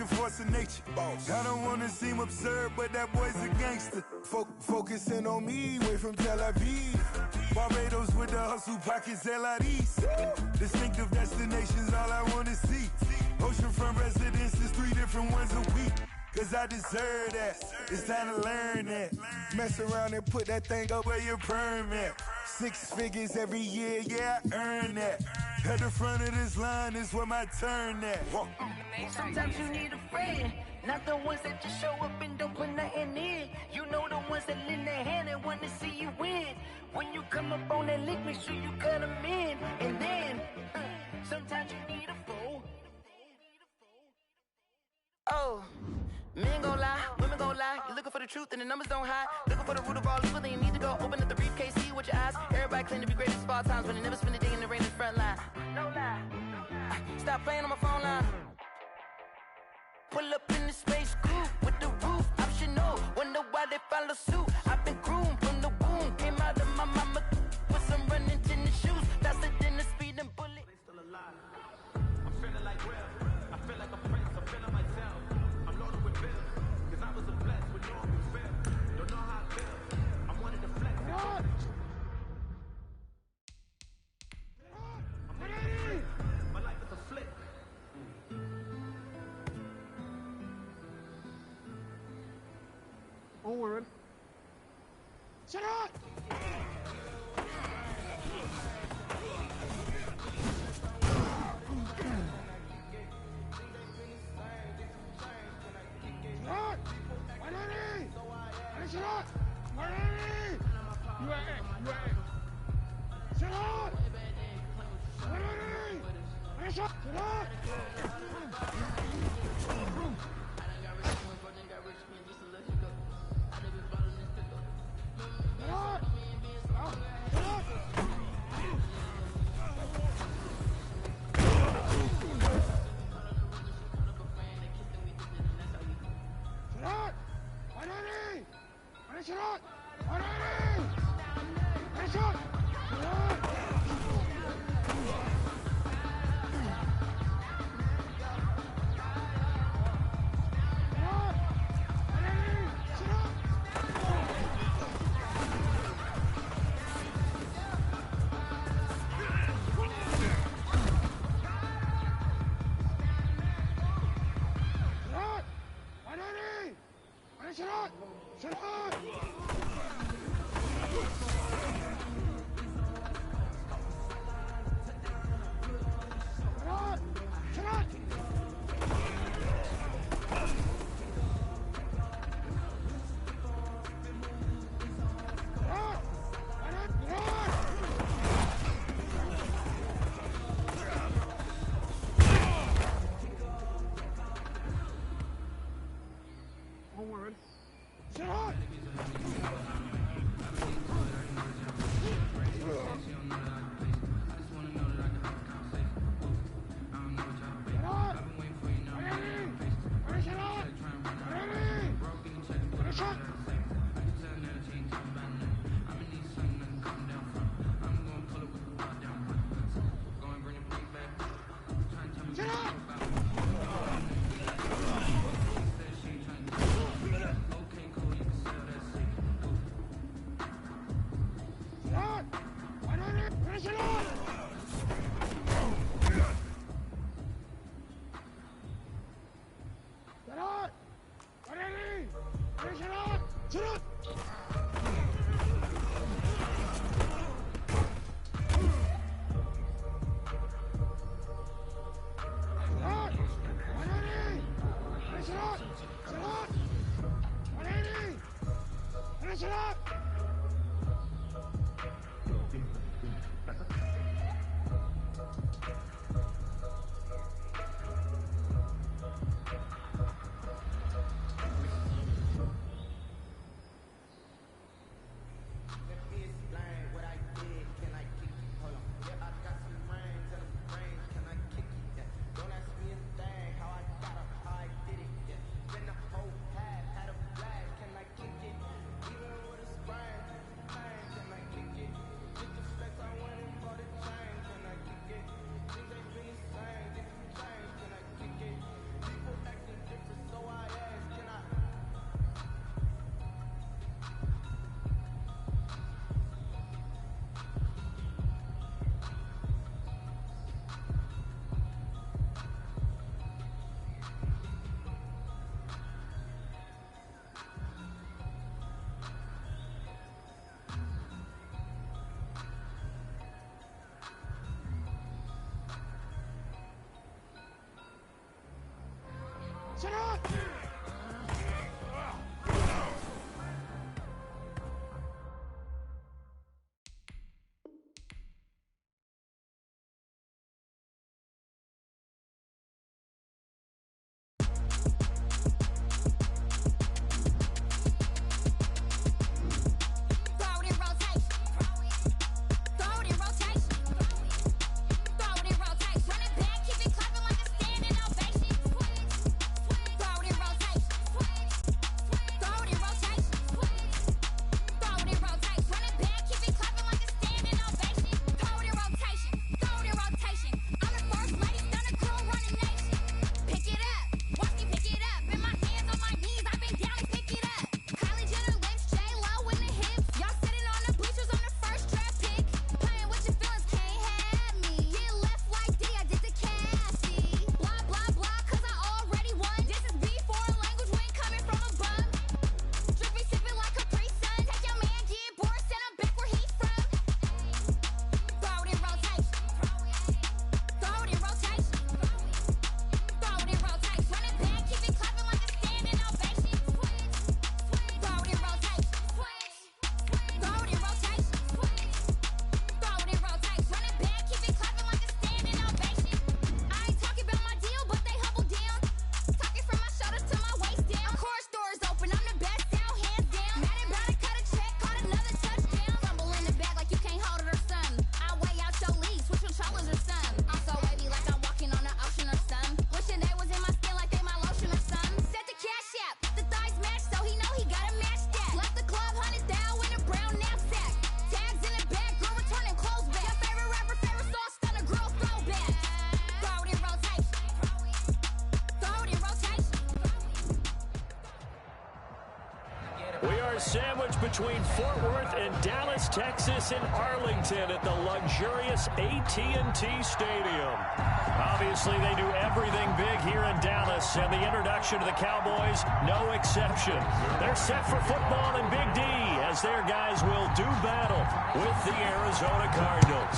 motion, force of nature. I don't wanna seem absurd, but that boy's a gangster. Focusing on me, way from Tel Aviv. Barbados with the hustle pockets, LIDs. Distinctive destinations, all I wanna see. Oceanfront residences, 3 different ones a week. Cause I deserve that, it's time to learn that. Mess around and put that thing up where your permit. 6 figures every year, yeah, I earn that. At the front of this line is where my turn at. Sometimes you need a friend, not the ones that just show up and don't put nothing in. You know the ones that lend their hand and want to see you win. When you come up on that lick, make sure you cut them in. And then, sometimes you need a fool. Oh. Men gon' lie, women gon' lie. You're looking for the truth and the numbers don't hide. Looking for the root of all evil, then you need to go open up the briefcase, see with your eyes. Everybody claim to be greatest of all times, but they never spend a day in the rain in the front line. No lie. Stop playing on my phone line. Pull up in the space coupe with the roof optional. Wonder why they follow suit. I've been groomed from the womb. Came out of my mama with some running tennis shoes. Faster than the speeding bullet. They still alive. I'm feeling like real. I feel like a prince. I'm feeling myself. I'm loaded with bills. Cause I was a blessed with no one feel. Don't know how I feel. I'm one of the flex. I'm ready. My life is a flick. Onward. Shut up! Shut up! Sandwiched between Fort Worth and Dallas, Texas, and Arlington at the luxurious AT&T Stadium. Obviously, they do everything big here in Dallas, and the introduction to the Cowboys, no exception. They're set for football in Big D as their guys will do battle with the Arizona Cardinals.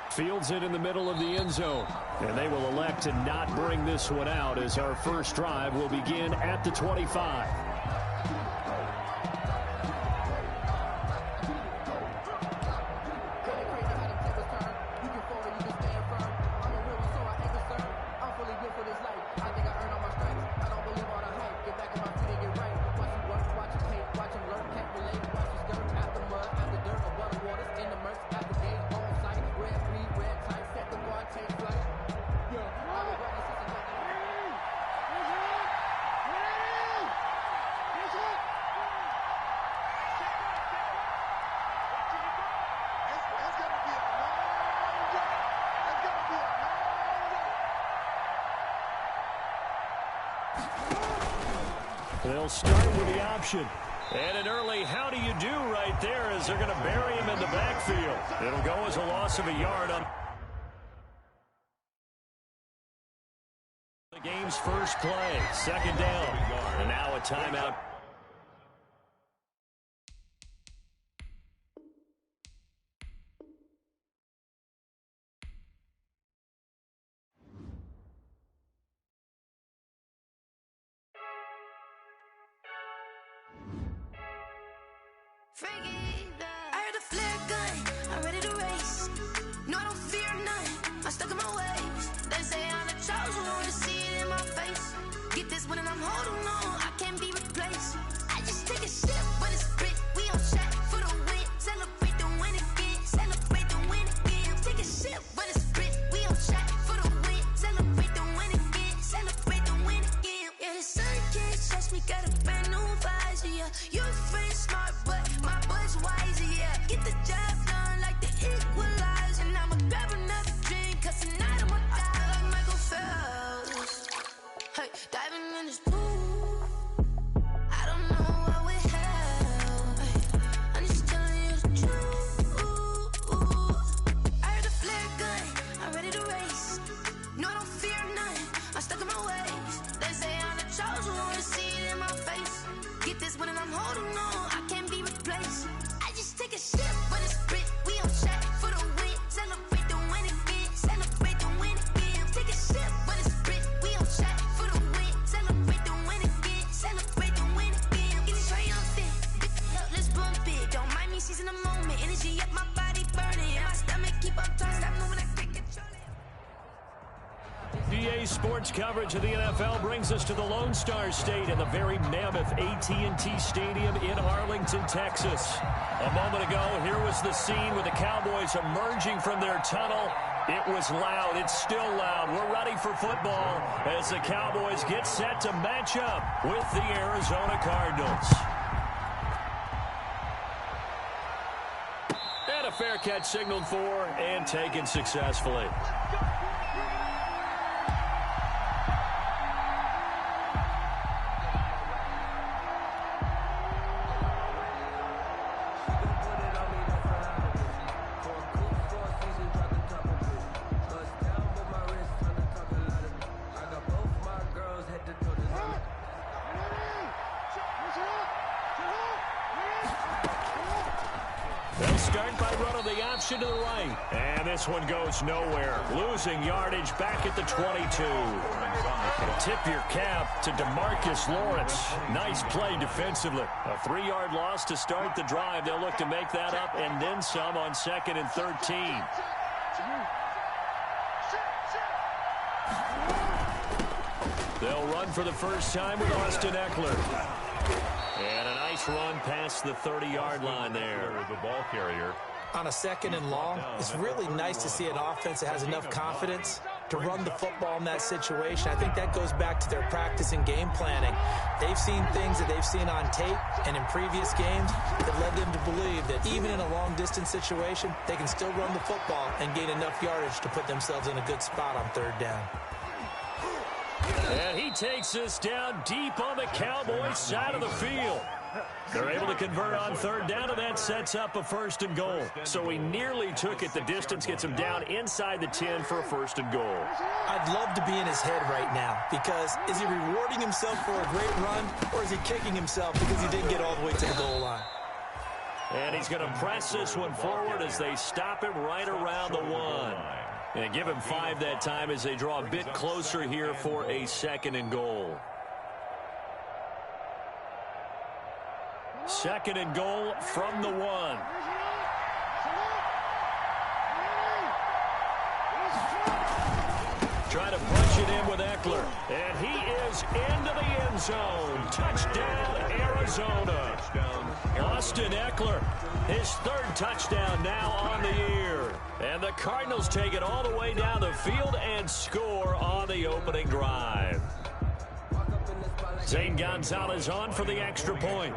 Fields it in the middle of the end zone. And they will elect to not bring this one out as our first drive will begin at the 25. They'll start with the option. And an early how do you do right there as they're going to bury him in the backfield. It'll go as a loss of a yard on the game's first play. Second down. And now a timeout. I heard a flare gun, I'm ready to race. No, I don't fear none, I'm stuck in my ways. They say I'm the chosen one, to see it in my face. Get this one and I'm holding on, I can't be replaced. I just take a sip when it's spit, we on shot for the win. Celebrate the win again, celebrate the win again. Take a sip when it's spit, we on shot for the win. Celebrate the win again, celebrate the win again. Yeah, the sun can't touch me, got a brand new visor, yeah. Your friend's smart, but my bud's wiser, yeah. Get the job done like the equalizer. And I'ma grab another drink, cause tonight I'ma die like Michael Phelps. Hey, diving in this pool. Today's sports coverage of the NFL brings us to the Lone Star State in the very mammoth AT&T Stadium in Arlington, Texas. A moment ago, here was the scene with the Cowboys emerging from their tunnel. It was loud. It's still loud. We're ready for football as the Cowboys get set to match up with the Arizona Cardinals. And a fair catch signaled for and taken successfully. They'll start by running the option to the right. And this one goes nowhere. Losing yardage back at the 22. Tip your cap to DeMarcus Lawrence. Nice play defensively. A 3-yard loss to start the drive. They'll look to make that up and then some on 2nd and 13. They'll run for the first time with Austin Eckler. And a nice run past the 30-yard line there. The ball carrier. On a 2nd and long, it's really nice to see an offense that has enough confidence to run the football in that situation. I think that goes back to their practice and game planning. They've seen things that they've seen on tape and in previous games that led them to believe that even in a long-distance situation, they can still run the football and gain enough yardage to put themselves in a good spot on 3rd down. And he takes us down deep on the Cowboys side of the field. They're able to convert on 3rd down, and that sets up a 1st and goal. So he nearly took it the distance, gets him down inside the 10 for a 1st and goal. I'd love to be in his head right now, because is he rewarding himself for a great run, or is he kicking himself because he didn't get all the way to the goal line? And he's going to press this one forward as they stop him right around the 1. And give him 5 that time as they draw a bit closer here for a 2nd and goal. 2nd and goal from the 1. Trying to punch it in with Eckler. And he is into the end zone. Touchdown, Arizona. Austin Eckler, his 3rd touchdown now on the year. And the Cardinals take it all the way down the field and score on the opening drive. Zane Gonzalez on for the extra point.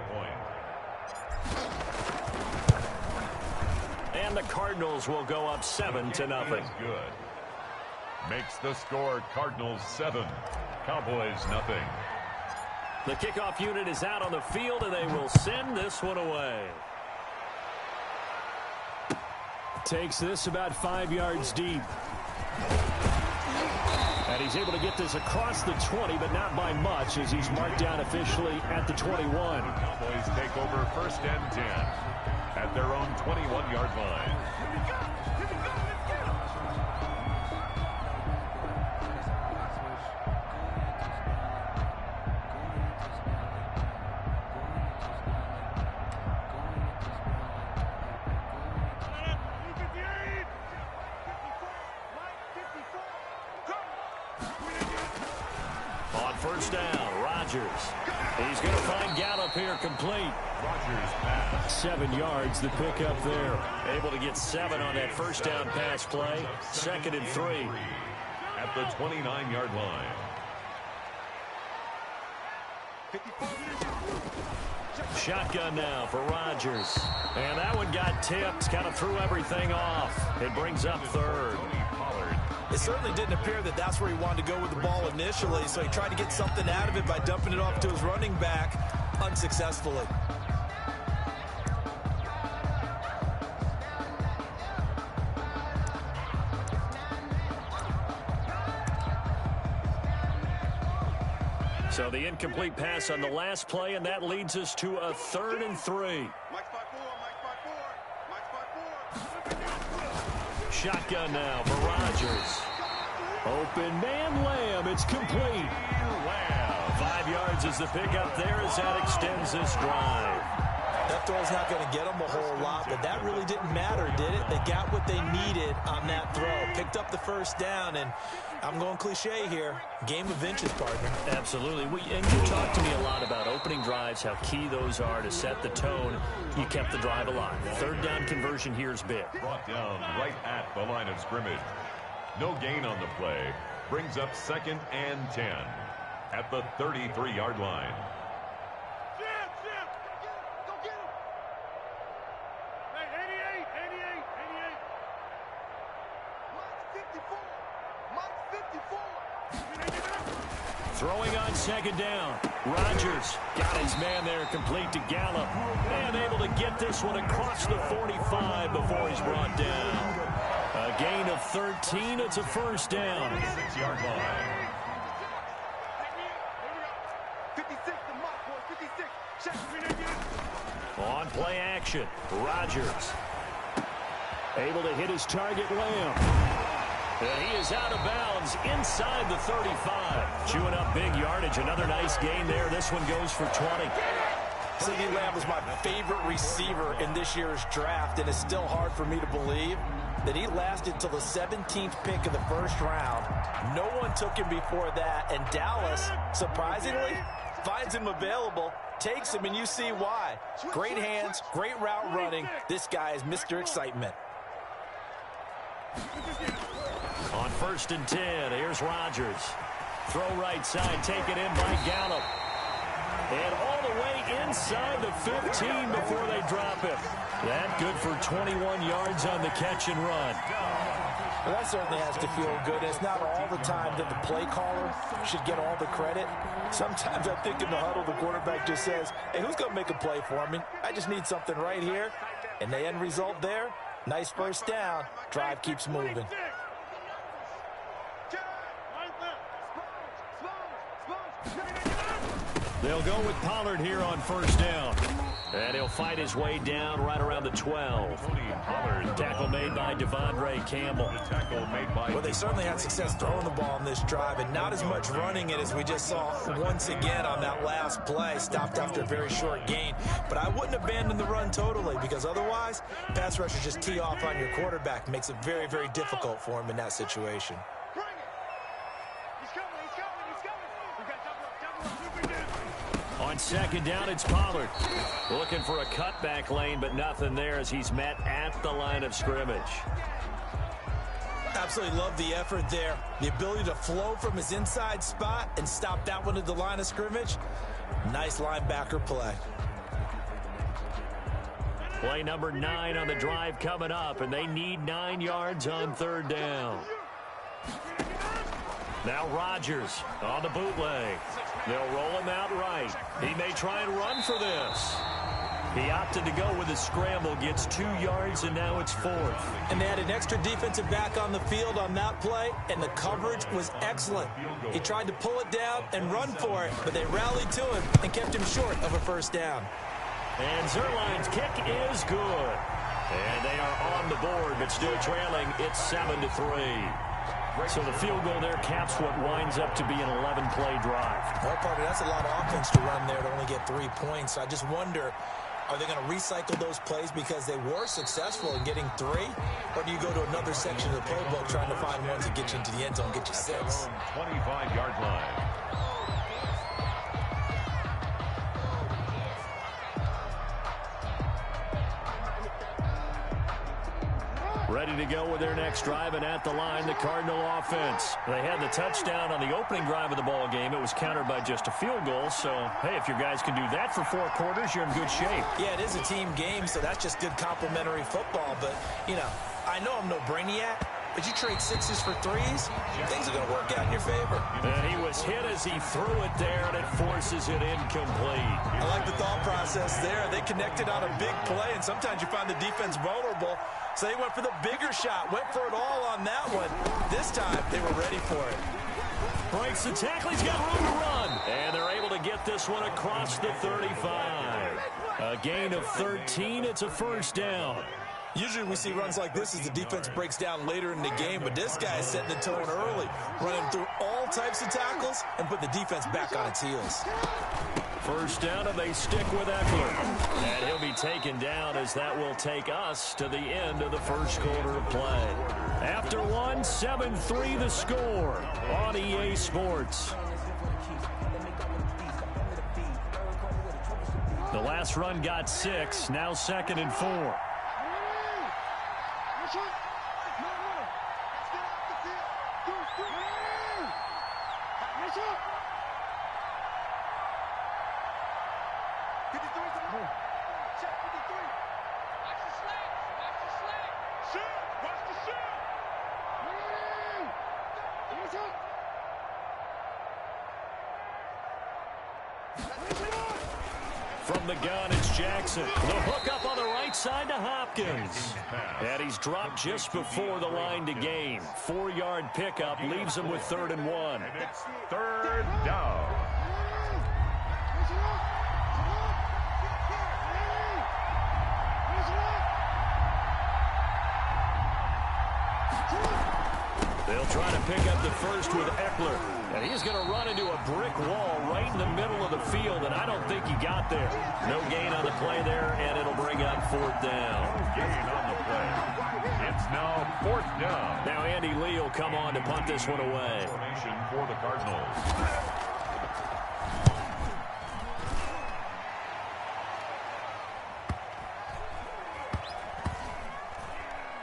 And the Cardinals will go up 7-0. Good. Makes the score Cardinals 7, Cowboys nothing. The kickoff unit is out on the field, and they will send this one away. Takes this about 5 yards deep. And he's able to get this across the 20, but not by much, as he's marked down officially at the 21. Cowboys take over 1st and 10 at their own 21-yard line. On 1st down, Rodgers. He's going to find Gallup here complete. Rodgers pass. 7 yards, the pickup there. Able to get 7 on that 1st down pass play. 2nd and 3. At the 29-yard line. Shotgun now for Rodgers. And that one got tipped, kind of threw everything off. It brings up 3rd. It certainly didn't appear that that's where he wanted to go with the ball initially, so he tried to get something out of it by dumping it off to his running back unsuccessfully. So the incomplete pass on the last play, and that leads us to a 3rd and 3. Shotgun now for Rodgers. Open man Lamb. It's complete. Lamb. 5 yards is the pickup there as that extends this drive. That throw's not going to get them a whole lot, but that really didn't matter, did it? They got what they needed on that throw. Picked up the first down, and I'm going cliche here. Game of inches, partner. Absolutely. And you talked to me a lot about opening drives, how key those are to set the tone. You kept the drive alive. Third down conversion here is big. Brought down right at the line of scrimmage. No gain on the play. Brings up 2nd and 10 at the 33-yard line. Throwing on 2nd down. Rodgers got his man there, complete to Gallup. And able to get this one across the 45 before he's brought down. A gain of 13. It's a first down. 6-yard line. 56, the mark, boy, 56. On play action, Rodgers. Able to hit his target, Lamb. And he is out of bounds inside the 35. Chewing up big yardage. Another nice gain there. This one goes for 20. CeeDee Lamb was my favorite receiver in this year's draft, and it's still hard for me to believe that he lasted till the 17th pick of the first round. No one took him before that, and Dallas, surprisingly, finds him available, takes him, and you see why. Great hands, great route running. This guy is Mr. Excitement. On 1st and 10, here's Rodgers. Throw right side, taken in by Gallup. And all the way inside the 15 before they drop him. That good for 21 yards on the catch and run. Well, that certainly has to feel good. It's not all the time that the play caller should get all the credit. Sometimes I think in the huddle, the quarterback just says, hey, who's going to make a play for me? I just need something right here. And the end result there, nice first down. Drive keeps moving. They'll go with Pollard here on 1st down. And he'll fight his way down right around the 12. Pollard. Tackle made by Devondre Campbell. Tackle made by... Well, they certainly had success throwing the ball on this drive, and not as much running it as we just saw once again on that last play. Stopped after a very short gain. But I wouldn't abandon the run totally, because otherwise, pass rushers just tee off on your quarterback. Makes it very, very difficult for him in that situation. On 2nd down, it's Pollard. Looking for a cutback lane, but nothing there as he's met at the line of scrimmage. Absolutely love the effort there. The ability to flow from his inside spot and stop that one at the line of scrimmage. Nice linebacker play. Play number 9 on the drive coming up, and they need 9 yards on 3rd down. Now Rodgers on the bootleg. They'll roll him out right. He may try and run for this. He opted to go with a scramble, gets 2 yards, and now it's 4th. And they had an extra defensive back on the field on that play, and the coverage was excellent. He tried to pull it down and run for it, but they rallied to him and kept him short of a first down. And Zerline's kick is good. And they are on the board, but still trailing. It's 7-3. So the field goal there caps what winds up to be an 11-play drive. Well, partner, that's a lot of offense to run there to only get 3 points. So I just wonder, are they going to recycle those plays because they were successful in getting 3? Or do you go to another section of the playbook trying to find ones that get you into the end zone, get you 6? 25-yard line. Ready to go with their next drive, and at the line, the Cardinal offense. They had the touchdown on the opening drive of the ball game. It was countered by just a field goal. So, hey, if your guys can do that for 4 quarters, you're in good shape. Yeah, it is a team game, so that's just good complimentary football. But, you know, I know I'm no brainiac, but you trade 6s for 3s, things are going to work out in your favor. And he was hit as he threw it there, and it forces it incomplete. I like the thought process there. They connected on a big play, and sometimes you find the defense vulnerable. So they went for the bigger shot, went for it all on that one. This time, they were ready for it. Breaks the tackle, he's got room to run. And they're able to get this one across the 35. A gain of 13, it's a first down. Usually we see runs like this as the defense breaks down later in the game, but this guy is setting the tone early, running through all types of tackles and putting the defense back on its heels. first down, and they stick with Eckler. And he'll be taken down as that will take us to the end of the first quarter of play. After one, 7-3 the score on EA Sports. The last run got 6, now 2nd and 4. From the gun, it's Jackson. The hook up on the right side to Hopkins. And he's dropped just before the line to gain. 4-yard pickup leaves him with 3rd and 1. And it's 3rd down. They'll try to pick up the first with Eckler. And he's going to run into a brick wall right in the middle of the field, and I don't think he got there. No gain on the play there, and it'll bring up 4th down. No gain on the play. It's now 4th down. Now Andy Lee will come on to punt this one away. Formation for the Cardinals.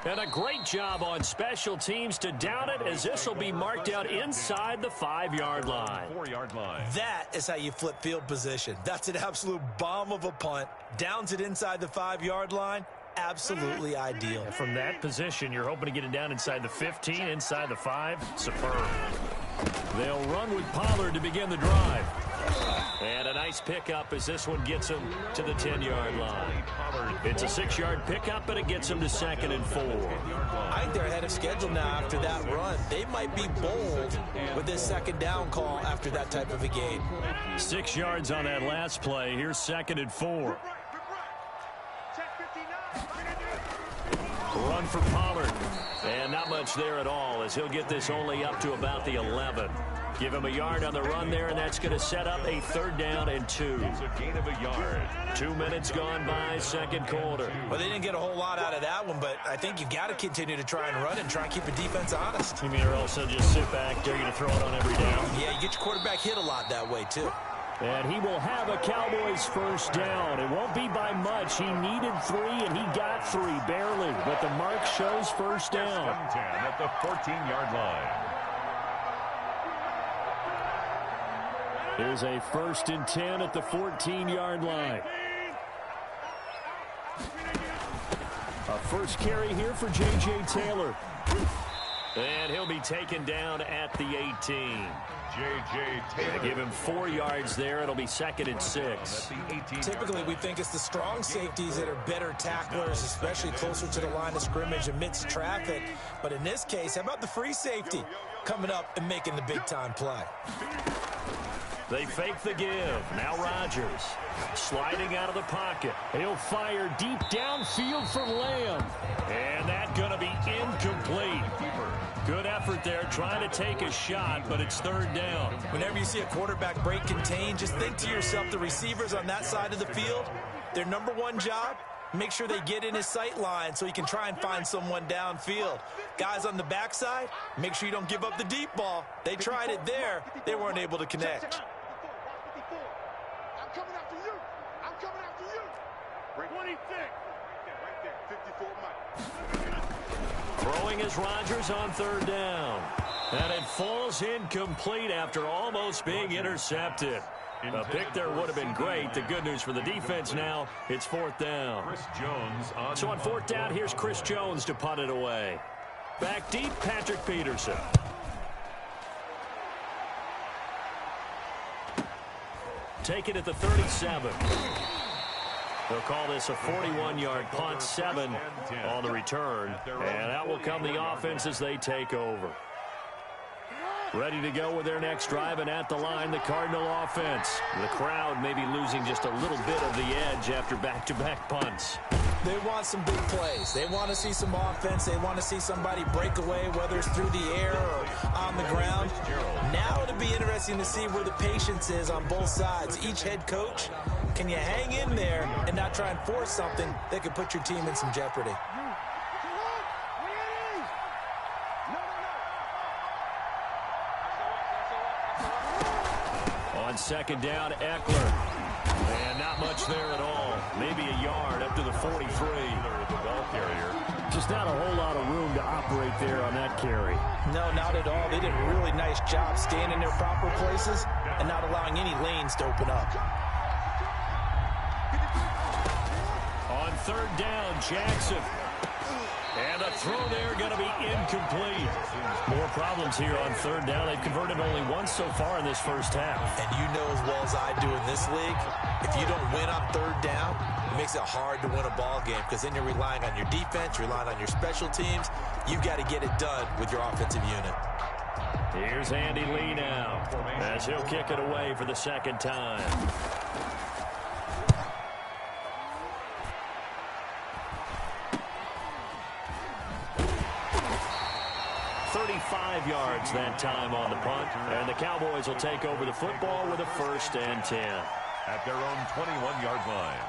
And a great job on special teams to down it, as this will be marked out inside the 5-yard line. 4-yard line. That is how you flip field position. That's an absolute bomb of a punt. Downs it inside the 5-yard line. Absolutely ideal. From that position, you're hoping to get it down inside the 15, inside the 5. Superb. They'll run with Pollard to begin the drive. And a nice pickup as this one gets him to the 10-yard line. It's a 6-yard pickup, but it gets him to 2nd and 4. I think they're ahead of schedule now after that run. They might be bold with this 2nd down call after that type of a game. 6 yards on that last play. Here's 2nd and 4. Run for Pollard. And not much there at all, as he'll get this only up to about the 11. Give him a yard on the run there, and that's going to set up a 3rd down and 2. It's a gain of a yard. 2 minutes gone by, 2nd quarter. Well, they didn't get a whole lot out of that one, but I think you've got to continue to try and run and try and keep the defense honest. You mean, or also just sit back, dare you to throw it on every down? Yeah, you get your quarterback hit a lot that way, too. And he will have a Cowboys first down. It won't be by much. He needed 3, and he got 3, barely. But the mark shows first down. 10 at the 14-yard line. Here's a 1st and 10 at the 14-yard line. A first carry here for J.J. Taylor. And he'll be taken down at the 18. J.J. Taylor. Give him 4 yards there. It'll be 2nd and 6. Typically, we think it's the strong safeties that are better tacklers, especially closer to the line of scrimmage amidst traffic. But in this case, how about the free safety coming up and making the big-time play? They fake the give. Now Rodgers sliding out of the pocket. He'll fire deep downfield for Lamb. And that's going to be incomplete. Good effort there trying to take a shot, but it's 3rd down. Whenever you see a quarterback break contain, just think to yourself, the receivers on that side of the field, their number one job, make sure they get in his sight line so he can try and find someone downfield. Guys on the backside, make sure you don't give up the deep ball. They tried it there. They weren't able to connect. I'm coming after you. I'm coming after you. 26. Right there. 54 Mike. Throwing is Rodgers on 3rd down. And it falls incomplete after almost being intercepted. A pick there would have been great. The good news for the defense now, it's 4th down. Chris Jones on So on 4th down, here's Chris Jones to punt it away. Back deep, Patrick Peterson. Take it at the 37. They'll call this a 41-yard punt, 7 on the return. And out will come the offense as they take over. Ready to go with their next drive, and at the line, the Cardinal offense. The crowd may be losing just a little bit of the edge after back-to-back punts. They want some big plays. They want to see some offense. They want to see somebody break away, whether it's through the air or on the ground. Now it'll be interesting to see where the patience is on both sides. Each head coach, can you hang in there and not try and force something that could put your team in some jeopardy? On second down, Eckler. And not much there at all. Maybe a yard up to the 43. The ball carrier. Just not a whole lot of room to operate there on that carry. No, not at all. They did a really nice job staying in their proper places and not allowing any lanes to open up. On third down, Jackson. And the throw there going to be incomplete. More problems here on third down. They've converted only once so far in this first half. And you know as well as I do in this league, if you don't win on third down, it makes it hard to win a ball game because then you're relying on your defense, you're relying on your special teams. You've got to get it done with your offensive unit. Here's Andy Lee now as he'll kick it away for the second time. 35 yards that time on the punt. And the Cowboys will take over the football with a 1st and 10. At their own 21-yard line.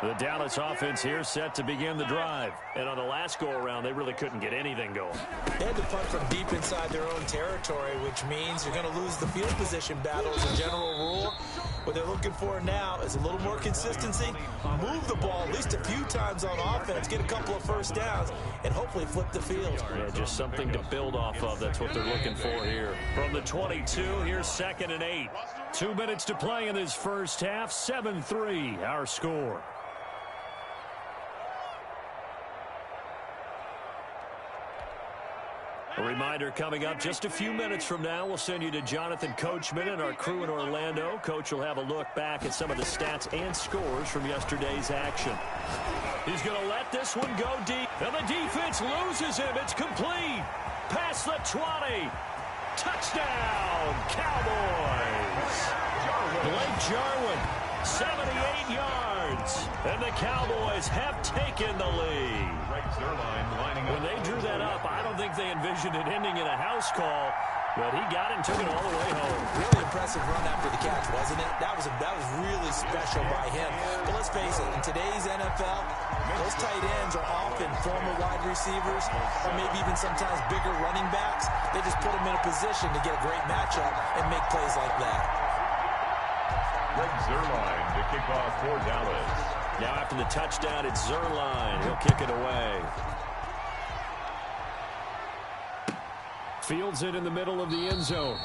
The Dallas offense here set to begin the drive. And on the last go-around, they really couldn't get anything going. They had to punt from deep inside their own territory, which means you're going to lose the field position battle as a general rule. What they're looking for now is a little more consistency, move the ball at least a few times on offense, get a couple of first downs, and hopefully flip the field. Yeah, just something to build off of. That's what they're looking for here. From the 22, here's 2nd and 8. 2 minutes to play in this first half. 7-3, our score. A reminder coming up just a few minutes from now. We'll send you to Jonathan Coachman and our crew in Orlando. Coach will have a look back at some of the stats and scores from yesterday's action. He's going to let this one go deep. And the defense loses him. It's complete. Past the 20. Touchdown, Cowboys. Blake Jarwin, 78 yards. And the Cowboys have taken the lead. When they drew that up, I don't think they envisioned it ending in a house call, but he got it and took it all the way home. Really impressive run after the catch, wasn't it? That was really special by him. But let's face it, in today's NFL, those tight ends are often former wide receivers or maybe even sometimes bigger running backs. They just put them in a position to get a great matchup and make plays like that. Greg Zuerlein to kick off for Dallas. Now after the touchdown, it's Zuerlein. He'll kick it away. Fields it in the middle of the end zone.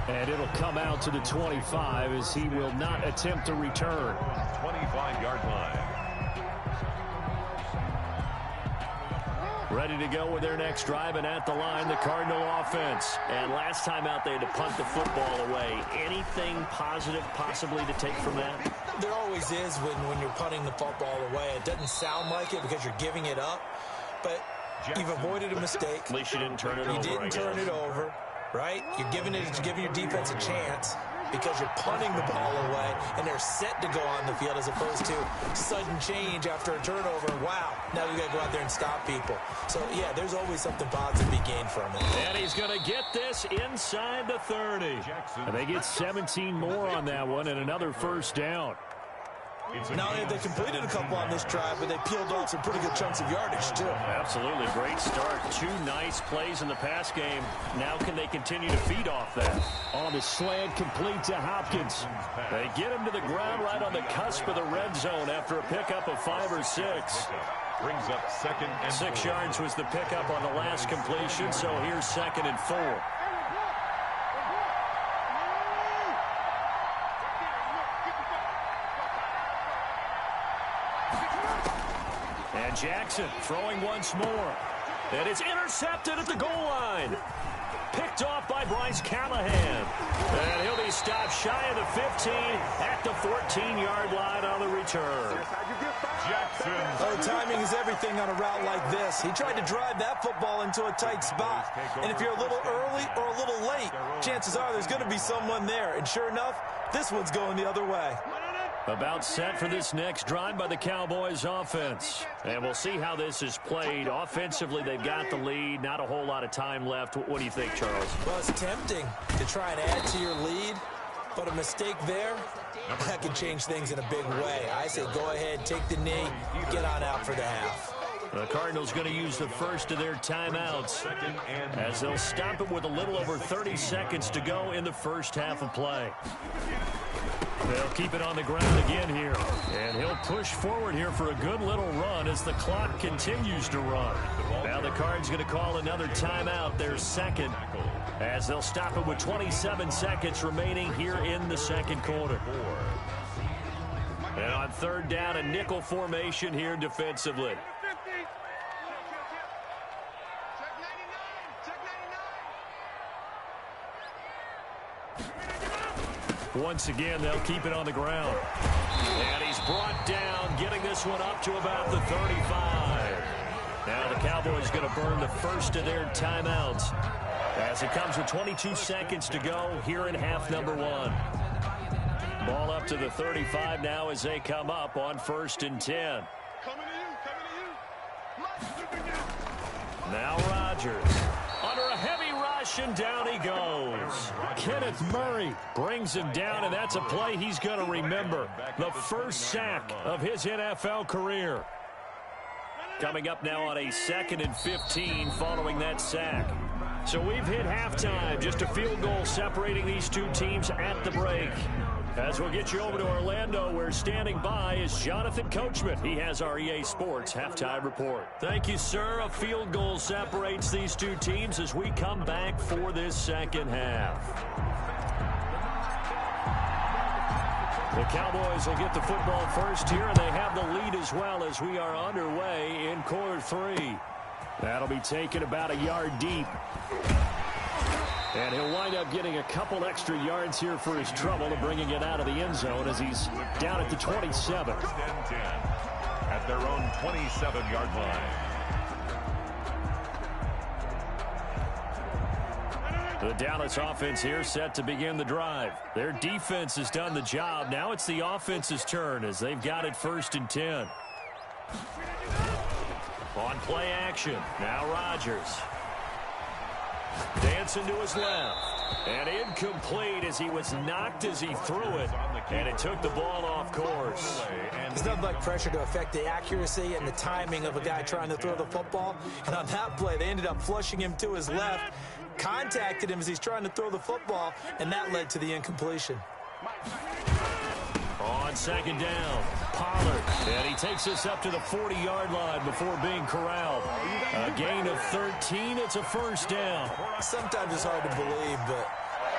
And it'll come out to the 25 as he will not attempt to return. 25-yard line. Ready to go with their next drive, and at the line, the Cardinal offense. And last time out, they had to punt the football away. Anything positive possibly to take from that? There always is when you're punting the football away. It doesn't sound like it because you're giving it up, but you've avoided a mistake. At least you didn't turn it over. You didn't turn it over, right? You're giving your defense a chance because you're punting the ball away, and they're set to go on the field as opposed to sudden change after a turnover. Wow, now you got to go out there and stop people. So, yeah, there's always something positive to be gained from it. And he's going to get this inside the 30. And they get 17 more on that one and another first down. Not only have they completed a couple on this drive, but they peeled off some pretty good chunks of yardage, too. Absolutely. Great start. 2 nice plays in the pass game. Now can they continue to feed off that? On the slant, complete to Hopkins. They get him to the ground right on the cusp of the red zone after a pickup of 5 or 6. Brings up 2nd and 6 yards was the pickup on the last completion, so here's 2nd and 4. And Jackson throwing once more. And it's intercepted at the goal line. Picked off by Bryce Callahan. And he'll be stopped shy of the 15 at the 14-yard line on the return. Jackson. Oh, Timing is everything on a route like this. He tried to drive that football into a tight spot. And if you're a little early or a little late, chances are there's going to be someone there. And sure enough, this one's going the other way. About set for this next drive by the Cowboys offense. And we'll see how this is played. Offensively, they've got the lead. Not a whole lot of time left. What do you think, Charles? Well, it's tempting to try and add to your lead, but a mistake there, that can change things in a big way. I say go ahead, take the knee, get on out for the half. The Cardinals going to use the first of their timeouts as they'll stop it with a little over 30 seconds to go in the first half of play. They'll keep it on the ground again here. And he'll push forward here for a good little run as the clock continues to run. Now the Cards going to call another timeout, their second, as they'll stop it with 27 seconds remaining here in the second quarter. And on third down, a nickel formation here defensively. Once again, they'll keep it on the ground. And he's brought down, getting this one up to about the 35. Now the Cowboys going to burn the first of their timeouts as it comes with 22 seconds to go here in half number one. Ball up to the 35 now as they come up on 1st and 10. Now Rodgers under a heavy rush, and down he goes. Kenneth Murray brings him down, and that's a play he's going to remember. The first sack of his NFL career. Coming up now on a 2nd and 15 following that sack. So we've hit halftime. Just a field goal separating these two teams at the break. As we'll get you over to Orlando, where standing by is Jonathan Coachman. He has our EA Sports halftime report. Thank you, sir. A field goal separates these two teams as we come back for this second half. The Cowboys will get the football first here, and they have the lead as well as we are underway in quarter 3. That'll be taken about a yard deep. And he'll wind up getting a couple extra yards here for his trouble to bringing it out of the end zone as he's down at the 27. At their own 27-yard line. The Dallas offense here set to begin the drive. Their defense has done the job. Now it's the offense's turn as they've got it 1st and 10. On play action, now Rodgers. Dancing to his left. And incomplete as he was knocked as he threw it. And it took the ball off course. There's nothing like pressure to affect the accuracy and the timing of a guy trying to throw the football. And on that play, they ended up flushing him to his left, contacted him as he's trying to throw the football, and that led to the incompletion. On 2nd down, Pollard, and he takes this up to the 40-yard line before being corralled. A gain of 13, it's a 1st down. Sometimes it's hard to believe, but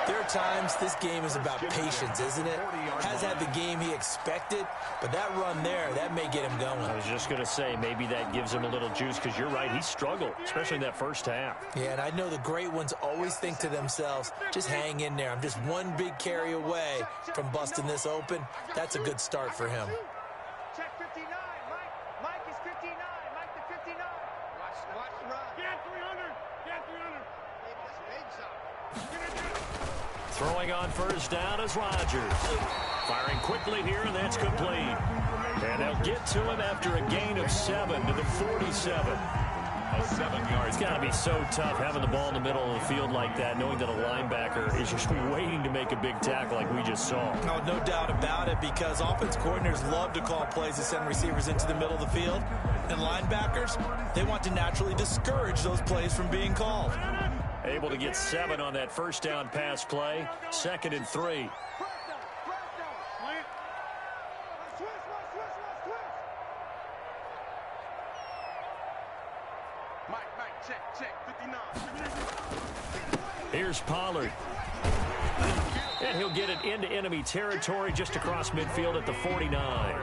there are times this game is about patience, isn't it? Has had the game he expected, but that run there, that may get him going. I was just going to say, maybe that gives him a little juice, because you're right, he struggled, especially in that first half. Yeah, and I know the great ones always think to themselves, just hang in there. I'm just one big carry away from busting this open. That's a good start for him. Check 59, Mike. Mike is 59. Mike to 59. Watch the run. Get 300. Get 300. Maybe this legs up. Throwing on 1st down is Rodgers. Firing quickly here, and that's complete. And they'll get to him after a gain of 7 to the 47. A 7-yard. It's got to be so tough having the ball in the middle of the field like that, knowing that a linebacker is just waiting to make a big tackle like we just saw. Oh, no doubt about it, because offense coordinators love to call plays to send receivers into the middle of the field. And linebackers, they want to naturally discourage those plays from being called. Able to get 7 on that 1st down pass play. 2nd and 3. Here's Pollard. And he'll get it into enemy territory just across midfield at the 49.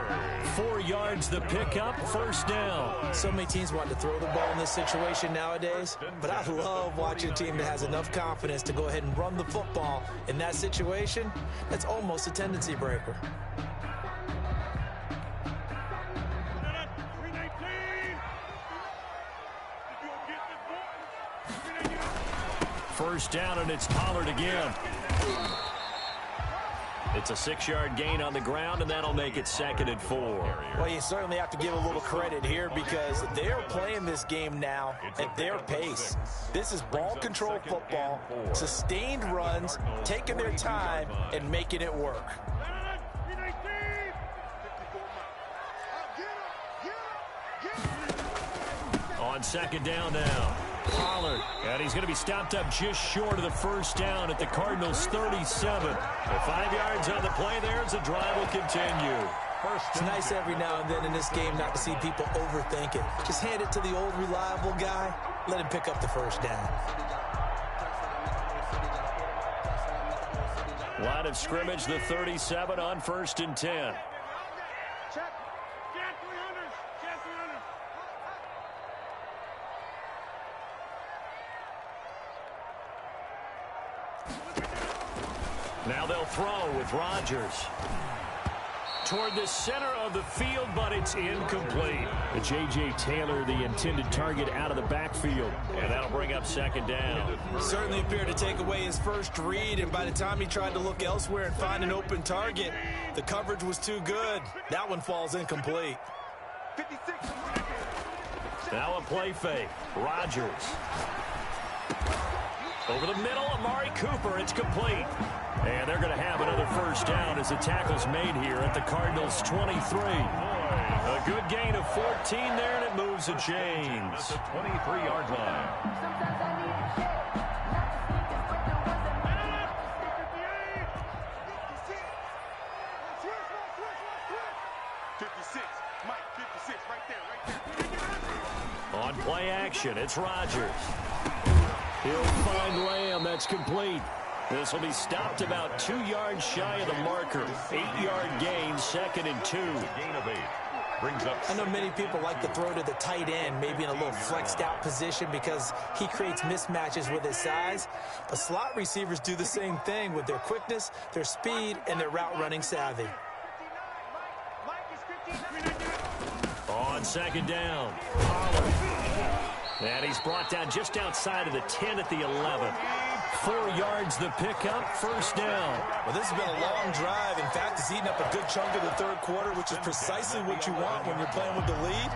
4 yards the pickup, 1st down. So many teams want to throw the ball in this situation nowadays, but I love watching a team that has enough confidence to go ahead and run the football in that situation. That's almost a tendency breaker. First down, and it's Pollard again. It's a 6-yard gain on the ground, and that'll make it 2nd and 4. Well, you certainly have to give a little credit here because they're playing this game now at their pace. This is ball control football, sustained runs, taking their time, and making it work. On 2nd down now, Pollard, and he's going to be stopped up just short of the first down at the Cardinals' 37. 5 yards on the play there as the drive will continue. It's nice every now and then in this game not to see people overthink it. Just hand it to the old reliable guy, let him pick up the first down. Line of scrimmage, the 37 on 1st and 10. Now they'll throw with Rodgers. Toward the center of the field, but it's incomplete. It's J.J. Taylor, the intended target, out of the backfield. And that'll bring up 2nd down. Certainly appeared to take away his first read, and by the time he tried to look elsewhere and find an open target, the coverage was too good. That one falls incomplete. Now a play fake. Rodgers. Over the middle, Amari Cooper. It's complete. And they're going to have another first down as the tackle's made here at the Cardinals' 23. A good gain of 14 there, and it moves the chains. At the 23-yard line. On play action, it's Rodgers. He'll find Lamb. That's complete. This will be stopped about 2 yards shy of the marker. 8-yard gain, 2nd and 2. Gain of 8. Brings up. I know many people like to throw to the tight end, maybe in a little flexed out position because he creates mismatches with his size. But slot receivers do the same thing with their quickness, their speed, and their route running savvy. On 2nd down, Pollard. And he's brought down just outside of the 10 at the 11. 4 yards the pickup, first down. Well, this has been a long drive. In fact, it's eaten up a good chunk of the third quarter, which is precisely what you want when you're playing with the lead.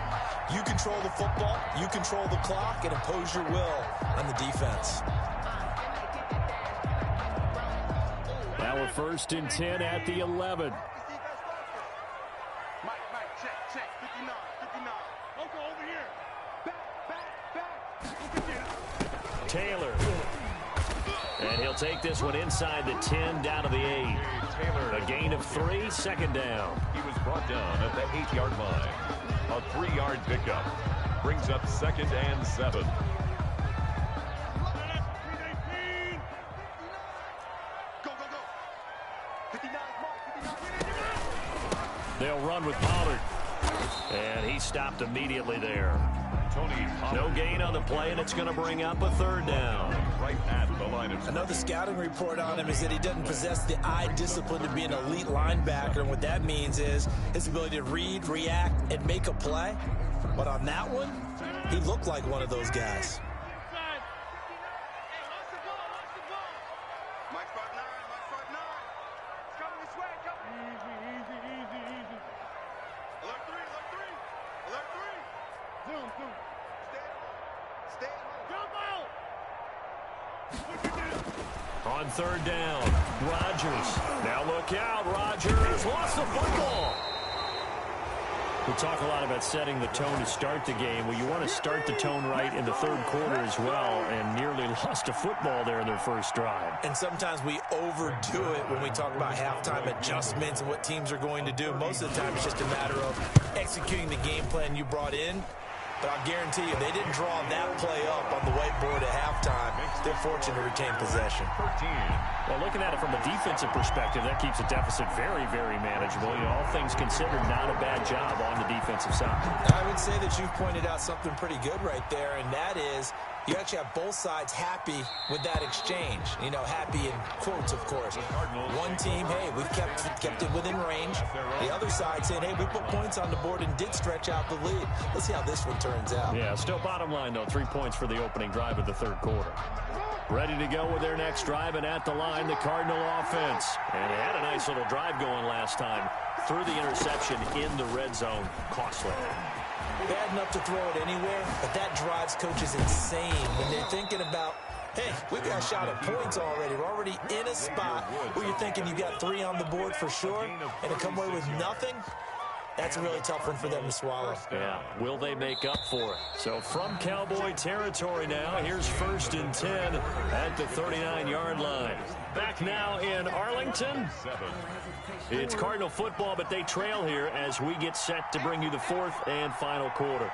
You control the football, you control the clock, and impose your will on the defense. Now we're 1st and 10 at the 11. Taylor. And he'll take this one inside the 10, down to the 8. Taylor. A gain of 3, 2nd down. He was brought down at the 8-yard line. A 3-yard pickup. Brings up 2nd and 7. They'll run with Pollard. And he stopped immediately there. No gain on the play, and it's going to bring up a 3rd down. Right at the line of. I know the scouting report on him is that he doesn't possess the eye discipline to be an elite linebacker, and what that means is his ability to read, react, and make a play. But on that one, he looked like one of those guys. On 3rd down, Rodgers. Now look out, Rodgers lost the football. We talk a lot about setting the tone to start the game. Well, you want to start the tone right in the third quarter as well, and nearly lost a football there in their first drive. And sometimes we overdo it when we talk about halftime adjustments and what teams are going to do. Most of the time it's just a matter of executing the game plan you brought in. But I'll guarantee you, they didn't draw that play up on the whiteboard at halftime. They're fortunate to retain possession. Well, looking at it from a defensive perspective, that keeps a deficit very, very manageable. You know, all things considered, not a bad job on the defensive side. I would say that you've pointed out something pretty good right there, and that is you actually have both sides happy with that exchange. You know, happy in quotes, of course. One team, hey, we've kept it within range. The other side saying, hey, we put points on the board and did stretch out the lead. Let's see how this one turns out. Yeah, still bottom line, though, 3 points for the opening drive of the third quarter. Ready to go with their next drive, and at the line, the Cardinal offense. And they had a nice little drive going last time. Threw the interception in the red zone. Costly. Bad enough to throw it anywhere, but that drives coaches insane when they're thinking about, hey, we've got a shot at points already. We're already in a spot where you're thinking you got 3 on the board for sure, and to come away with nothing, that's a really tough one for them to swallow. Yeah, will they make up for it? So from Cowboy territory now, here's 1st and 10 at the 39-yard line. Back now in Arlington. It's Cardinal football, but they trail here as we get set to bring you the 4th and final quarter.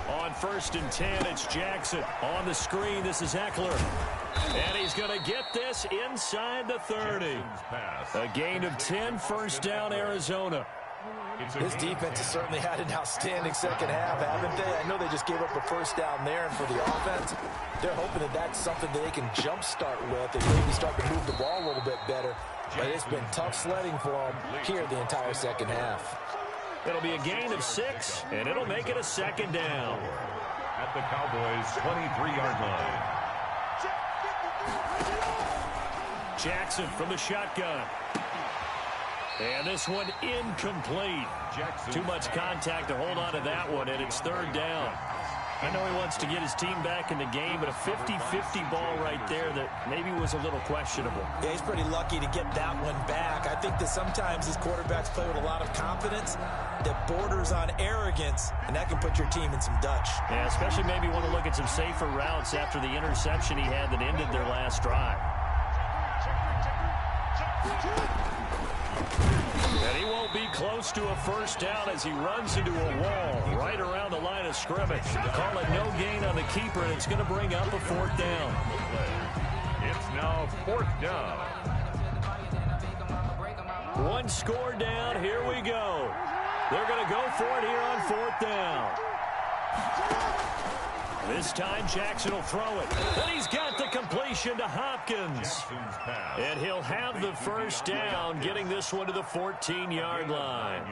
On 1st and 10, it's Jackson. On the screen, this is Eckler. And he's going to get this inside the 30. A gain of 10, 1st down, Arizona. This defense has certainly had an outstanding second half, haven't they? I know they just gave up a 1st down there, and for the offense, they're hoping that that's something that they can jumpstart with and maybe start to move the ball a little bit better. But it's been tough sledding for them here the entire second half. It'll be a gain of 6, and it'll make it a 2nd down. At the Cowboys' 23-yard line. Jackson from the shotgun. And this one incomplete. Too much contact to hold on to that one, and it's 3rd down. I know he wants to get his team back in the game, but a 50-50 ball right there that maybe was a little questionable. Yeah, he's pretty lucky to get that one back. I think that sometimes these quarterbacks play with a lot of confidence that borders on arrogance, and that can put your team in some Dutch. Yeah, especially maybe want to look at some safer routes after the interception he had that ended their last drive. And he won't be close to a 1st down as he runs into a wall right around the line of scrimmage. Call it no gain on the keeper, and it's going to bring up a 4th down. It's now 4th down. 1 score down. Here we go. They're going to go for it here on 4th down. This time Jackson will throw it. And he's got the completion to Hopkins. And he'll have the 1st down, getting this one to the 14-yard line.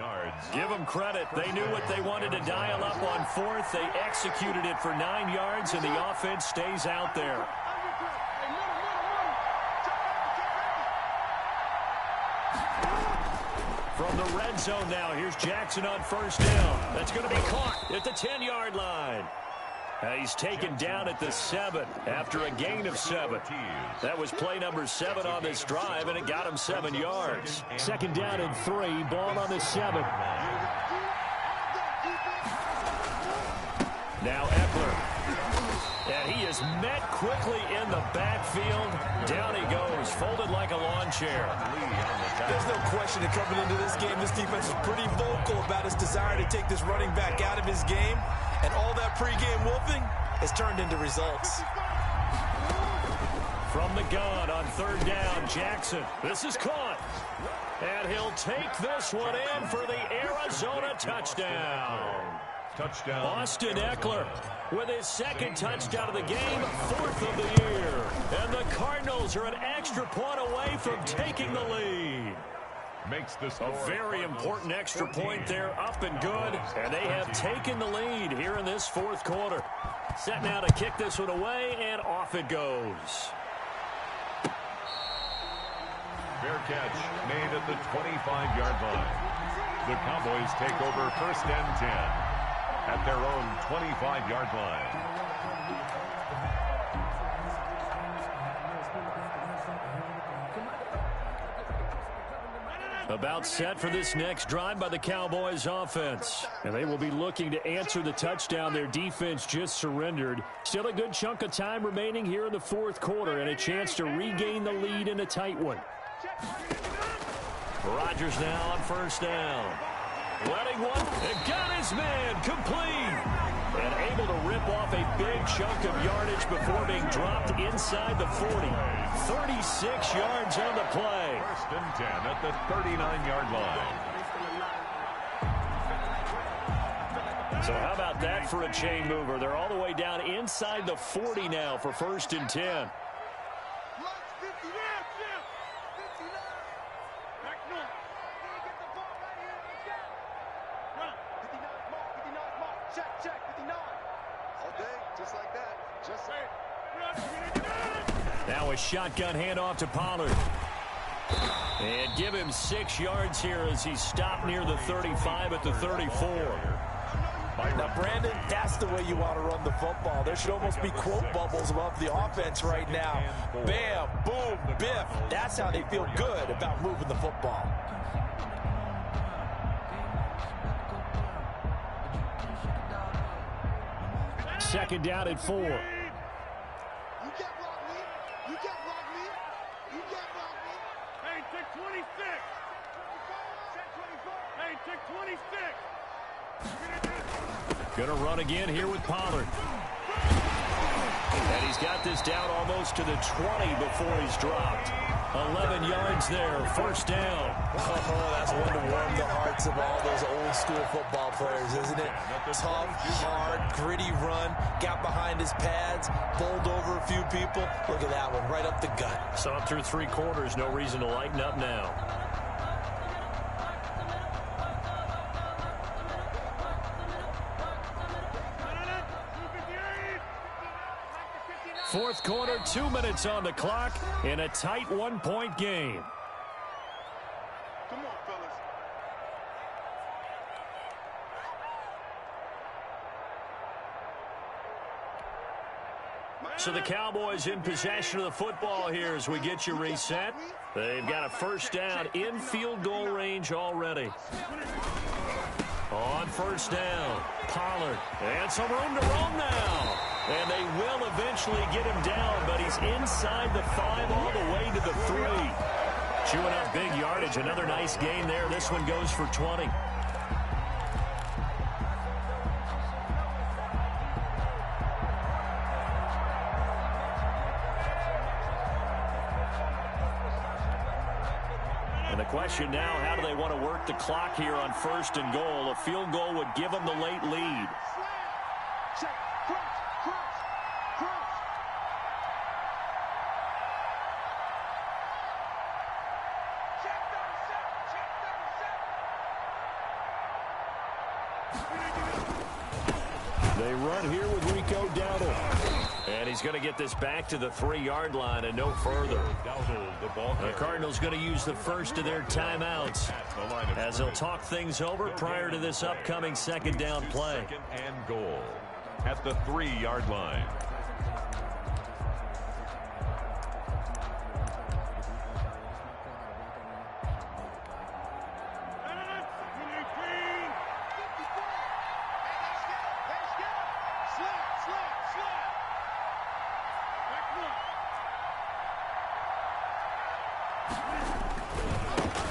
Give them credit. They knew what they wanted to dial up on 4th. They executed it for 9 yards, and the offense stays out there. From the red zone now, here's Jackson on 1st down. That's going to be caught at the 10-yard line. He's taken down at the 7 after a gain of 7. That was play number 7 on this drive, and it got him 7 yards. 2nd down and 3, ball on the 7. Now Eckler. And he is met quickly in the backfield. Down he goes, folded like a lawn chair. There's no question that coming into this game, this defense is pretty vocal about its desire to take this running back out of his game. And all that pregame wolfing has turned into results. From the gun on 3rd down, Jackson. This is caught. And he'll take this one in for the Arizona touchdown. Touchdown. Austin Eckler with his 2nd touchdown of the game, 4th of the year. And the Cardinals are an extra point away from taking the lead. Makes this a very important extra point there, up and good. And they have taken the lead here in this 4th quarter. Set now to kick this one away, and off it goes. Fair catch made at the 25-yard line. The Cowboys take over 1st and 10 at their own 25-yard line. About set for this next drive by the Cowboys offense. And they will be looking to answer the touchdown their defense just surrendered. Still a good chunk of time remaining here in the 4th quarter and a chance to regain the lead in a tight one. Rodgers now on 1st down. Letting one and got his man complete. And able to rip off a big chunk of yardage before being dropped inside the 40. 36 yards on the play. 1st and 10 at the 39-yard line. So how about that for a chain mover? They're all the way down inside the 40 now for 1st and 10. Now a shotgun handoff to Pollard. And give him 6 yards here as he's stopped near the 35 at the 34. Now, Brandon, that's the way you want to run the football. There should almost be quote bubbles above the offense right now. Bam, boom, biff. That's how they feel good about moving the football. Second down at 4. You can't block me. You can't block me. You can't block me. Hey, take 26. Hey, take 26. Gonna run again here with Pollard. And he's got this down almost to the 20 before he's dropped. 11 yards there, first down. Oh, that's one to warm the hearts of all those old school football players, isn't it? Tough, hard, gritty run, got behind his pads, bowled over a few people. Look at that one, right up the gut. So up through 3 quarters, no reason to lighten up now. Fourth quarter, 2 minutes on the clock in a tight 1-point game. Come on, fellas. So the Cowboys in possession of the football here as we get you reset. They've got a first down in field goal range already. On first down, Pollard. And some room to roam now. And they will eventually get him down, but he's inside the 5 all the way to the 3. Chewing up big yardage. Another nice gain there. This one goes for 20. And the question now, how do they want to work the clock here on first and goal? A field goal would give them the late lead. Check, cross, cross, cross. Check 37, check 37. They run here with Rico Dowdle. And he's going to get this back to the 3-yard line and no further. The Cardinals going to use the first of their timeouts as they'll talk things over prior to this upcoming second down play. Second and goal at the 3-yard line.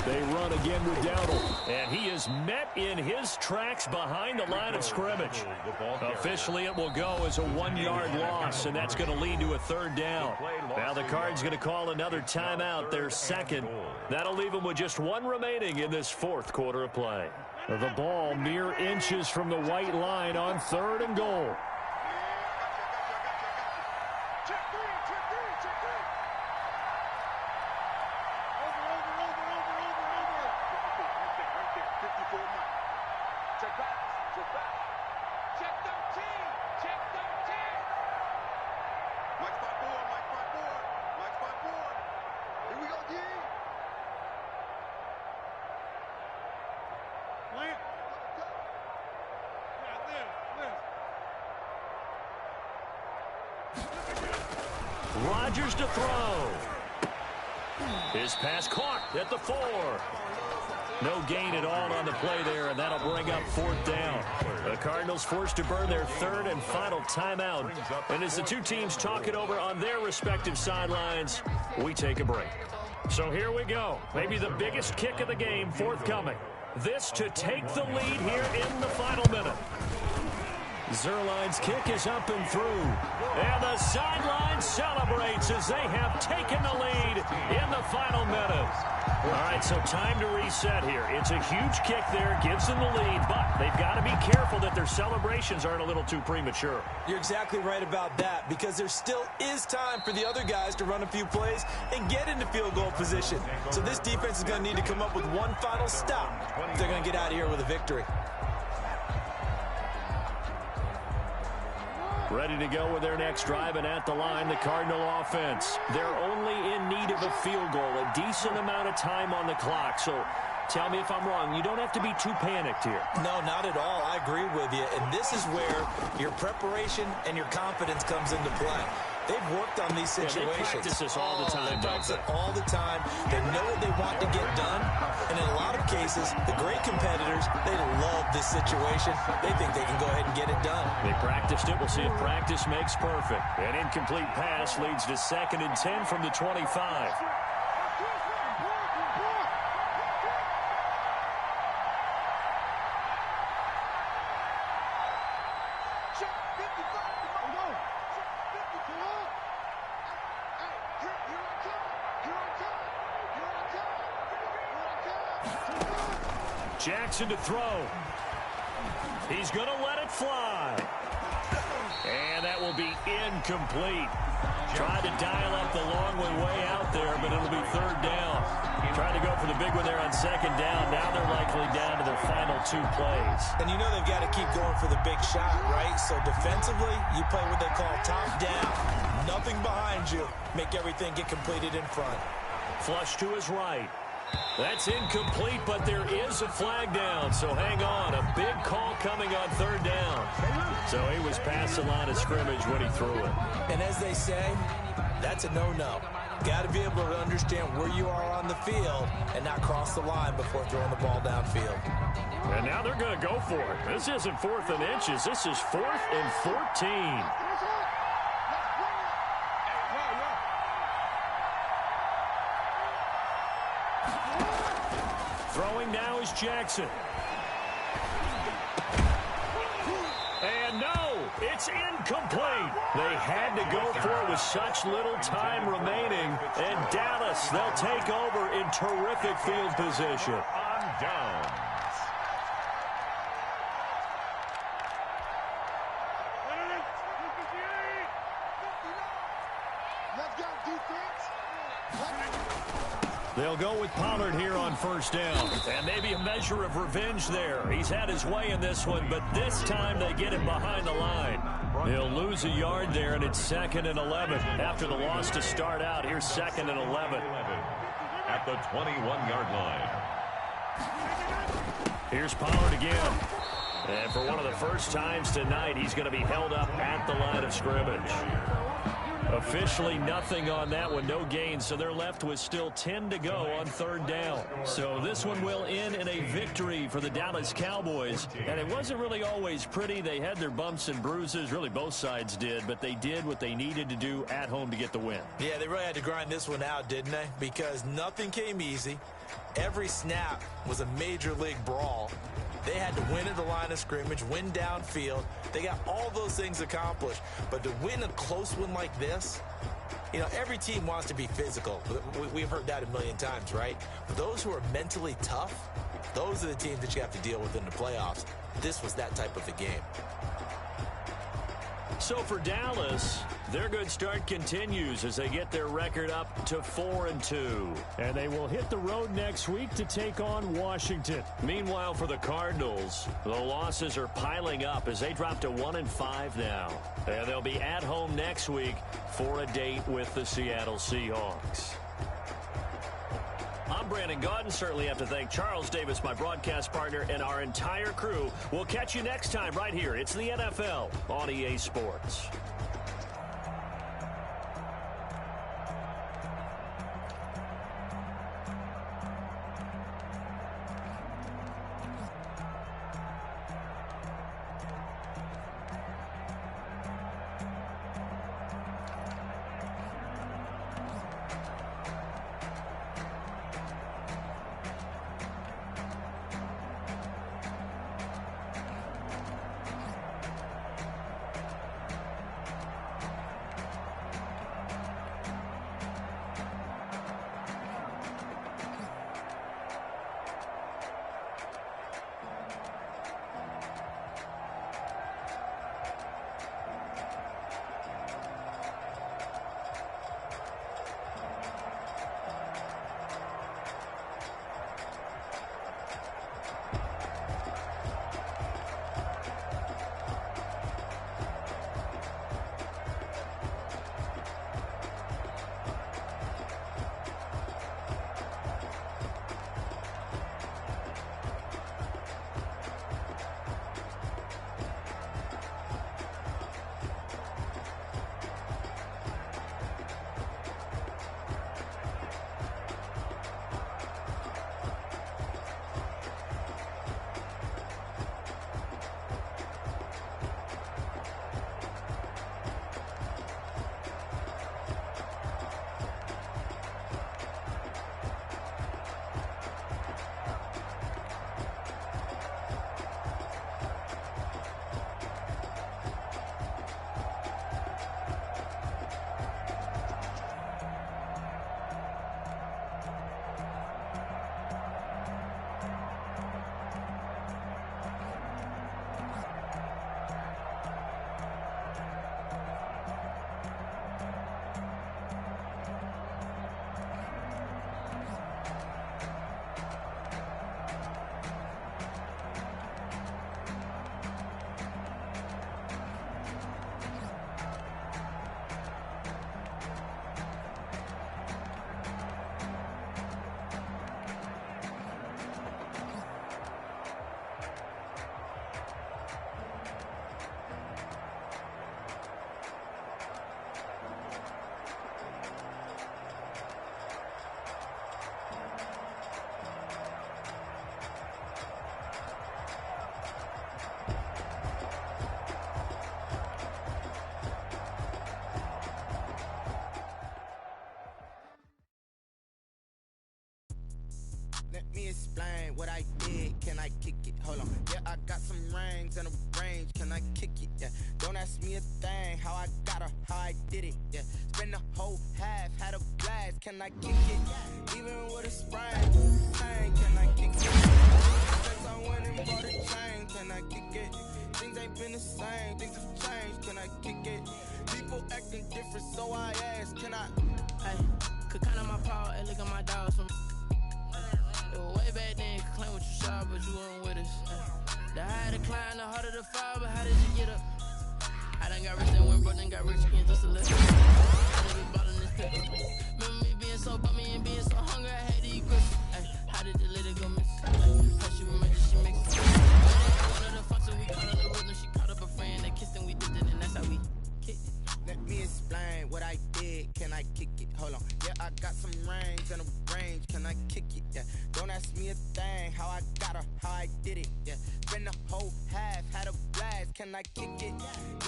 They run again with Dowdle, and he is met in his tracks behind the line of scrimmage. Officially, it will go as a 1-yard loss, and that's going to lead to a third down. Now the Cards going to call another timeout, their second. That'll leave them with just 1 remaining in this fourth quarter of play. The ball mere inches from the white line on third and goal. Rodgers to throw. His pass caught at the 4. No gain at all on the play there, and that'll bring up fourth down. The Cardinals forced to burn their third and final timeout. And as the two teams talk it over on their respective sidelines, we take a break. So here we go. Maybe the biggest kick of the game forthcoming. This to take the lead here in the final minute. Zerline's kick is up and through. And the sideline celebrates as they have taken the lead in the final minute. All right, so time to reset here. It's a huge kick there, gives them the lead, but they've got to be careful that their celebrations aren't a little too premature. You're exactly right about that, because there still is time for the other guys to run a few plays and get into field goal position. So this defense is going to need to come up with one final stop if they're going to get out of here with a victory. Ready to go with their next drive, and at the line, the Cardinal offense. They're only in need of a field goal, a decent amount of time on the clock. So tell me if I'm wrong. You don't have to be too panicked here. No, not at all. I agree with you. And this is where your preparation and your confidence comes into play. They've worked on these situations. They practice this all the time. They practice it all the time. They know what they want to get done. And in a lot of cases, the great competitors, they love this situation. They think they can go ahead and get it done. They practiced it. We'll see if practice makes perfect. An incomplete pass leads to 2nd and 10 from the 25. Jackson to throw. He's going to let it fly. And that will be incomplete. Tried to dial up the long one way out there, but it'll be 3rd down. Trying to go for the big one there on 2nd down. Now they're likely down to their final 2 plays. And you know they've got to keep going for the big shot, right? So defensively, you play what they call top down. Nothing behind you. Make everything get completed in front. Flush to his right. That's incomplete, but there is a flag down, so hang on. A big call coming on 3rd down. So he was past the line of scrimmage when he threw it. And as they say, that's a no-no. Got to be able to understand where you are on the field and not cross the line before throwing the ball downfield. And now they're going to go for it. This isn't 4th and inches. This is 4th and 14. Throwing now is Jackson. And no, it's incomplete. They had to go for it with such little time remaining. And Dallas, they'll take over in terrific field position. On downs. They'll go with Pollard here on 1st down. And maybe a measure of revenge there. He's had his way in this one, but this time they get him behind the line. He'll lose a yard there, and it's 2nd and 11. After the loss to start out, here's 2nd and 11. At the 21-yard line. Here's Pollard again. And for one of the first times tonight, he's going to be held up at the line of scrimmage. Officially nothing on that one, no gain, so they're left with still 10 to go on 3rd down. So this one will end in a victory for the Dallas Cowboys. And it wasn't really always pretty. They had their bumps and bruises, really both sides did, but they did what they needed to do at home to get the win. Yeah, they really had to grind this one out, didn't they? Because nothing came easy. Every snap was a major league brawl. They had to win at the line of scrimmage, win downfield. They got all those things accomplished. But to win a close one like this, you know, every team wants to be physical. We've heard that a million times, right? But those who are mentally tough, those are the teams that you have to deal with in the playoffs. This was that type of a game. So for Dallas, their good start continues as they get their record up to 4-2. And they will hit the road next week to take on Washington. Meanwhile, for the Cardinals, the losses are piling up as they drop to 1-5 now. And they'll be at home next week for a date with the Seattle Seahawks. I'm Brandon Gaudin. Certainly have to thank Charles Davis, my broadcast partner, and our entire crew. We'll catch you next time right here. It's the NFL on EA Sports. me explain what I did. Can I kick it? Hold on. Yeah, I got some rings and a range. Can I kick it? Yeah. Don't ask me a thing. How I got her, how I did it. Yeah. Spend the whole half, had a blast. Can I kick it? Even with a sprain. Pain, can I kick it? Since I went and bought a chain. Can I kick it? Things ain't been the same. Things have changed. Can I kick it? People acting different, so I ask. Can I? Hey, could count on my paw and look at my dogs from. It was way back then, could claim what you saw, but you weren't with us. The higher the climb, the harder the fall, but how did you get up? I done got rich and went broke, then got rich again just a little. I never bought in this paper. Remember me being so bummy and being so hungry, I had to eat grits. How did the little go miss? How she remember she mixed it. One of the fucks we caught on the rhythm, she caught up a friend, they kissed and we did it, and that's how we kicked it. Let me explain what I did. Can I kick it? Hold on. Yeah, I got some rings and a range. Can I kick it? Yeah. Don't ask me a thing. How I got her, how I did it. Yeah. Spend the whole half, had a blast. Can I kick it?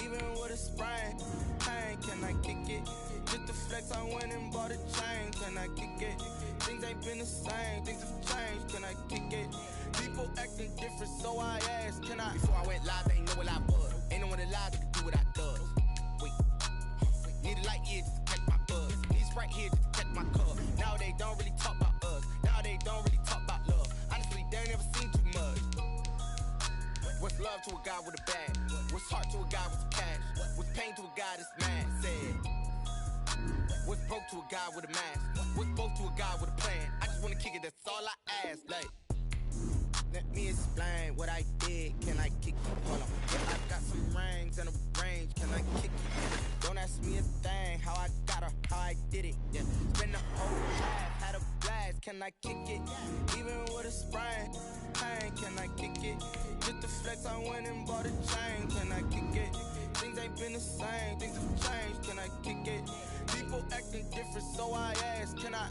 Even with a sprain. Pain, can I kick it? Just the flex, I went and bought a chain. Can I kick it? Things ain't been the same. Things have changed. Can I kick it? People acting different, so I asked. Can I? Before I went live, they ain't know what I was. Ain't no one alive that could do what I does. Wait. Need a light here just to catch my buzz. Need Sprite here just to catch my cup. Now they don't really talk about us. Now they don't really talk about love. Honestly, they ain't never seen too much. What's love to a guy with a bag? What's heart to a guy with some cash? What's pain to a guy that's mad? Said. What's broke to a guy with a mask? What's broke to a guy with a plan? I just wanna kick it, that's all I ask. Like, let me explain what I did. Can I kick it? Hold on. Yeah, I got some rings and a range. Can I kick it? Don't ask me a thing. How I got her, how I did it. Yeah. Spend the whole half, had a blast. Can I kick it? Even with a sprain. Pain, can I kick it? Just the flex, I went and bought a chain. Can I kick it? Things ain't been the same. Things have changed. Can I kick it? People acting different, so I ask. Can I?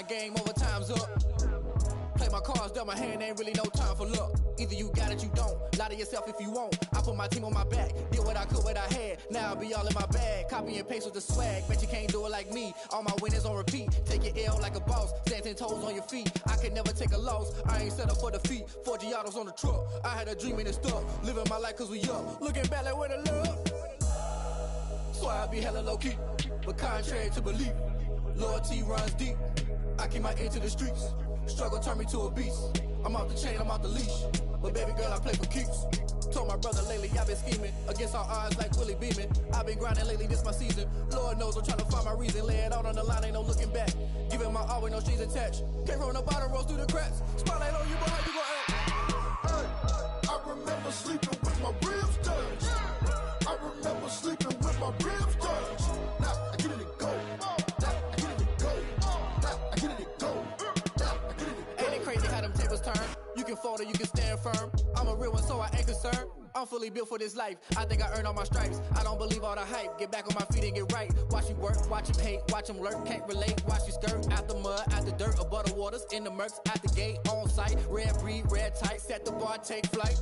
Game over, time's up. Play my cards, dealt my hand, ain't really no time for luck. Either you got it, you don't. Lie to yourself if you won't. I put my team on my back, did what I could, what I had. Now I'll be all in my bag. Copy and paste with the swag. Bet you can't do it like me. All my winners on repeat. Take your L like a boss. Stand 10 toes on your feet. I can never take a loss. I ain't set up for defeat. 4 Giottos on the truck. I had a dream and it stuck. Living my life cause we up. Looking back like where the love. So I be hella low key. But contrary to belief, loyalty runs deep. I keep my ear to the streets. Struggle turned me to a beast. I'm off the chain, I'm off the leash. But baby girl, I play for keeps. Told my brother lately, I've been scheming. Against all odds like Willie Beeman. I've been grinding lately, this my season. Lord knows I'm trying to find my reason. Lay it out on the line, ain't no looking back. Giving my all with no strings attached. Came from the bottom, rose through the cracks. Spotlight on you, boy, how you gon' act? Hey, I remember sleeping with my ribs touched. I remember sleeping with my ribs touched. Now I get it and go. You can fold or you can stand firm. I'm a real one, so I ain't concerned. I'm fully built for this life. I think I earned all my stripes. I don't believe all the hype. Get back on my feet and get right. Watch you work, watch him hate, watch him lurk. Can't relate, watch you skirt. Out the mud, out the dirt, above the waters, in the murks, at the gate, on site. Red breed, red tight, set the bar, take flight.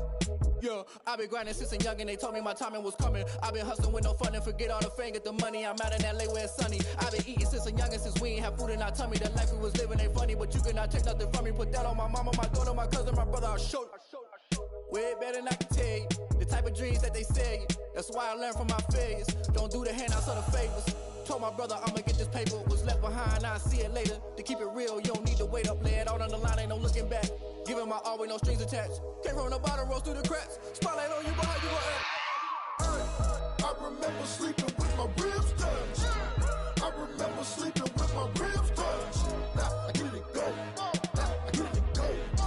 Yeah, I've been grinding since a young and they told me my timing was coming. I've been hustling with no fun and forget all the fame, get the money. I'm out in LA where it's sunny. I've been eating since a young and since we ain't have food in our tummy. The life we was living ain't funny, but you cannot take nothing from me. Put that on my mama, my daughter, my cousin, my brother, I'll show you. Way better than I can tell you. The type of dreams that they sell you. That's why I learned from my failures. Don't do the handouts or the favors. Told my brother I'ma get this paper. Was left behind, I'll see it later. To keep it real, you don't need to wait up. Lay it out on the line, ain't no looking back. Giving my all with no strings attached. Came from the bottom, rose through the cracks. Spotlight on you, boy, how you gon' act? I remember sleeping with my ribs touched. I remember sleeping with my ribs touched. Now I get it and go. Now I get it and go.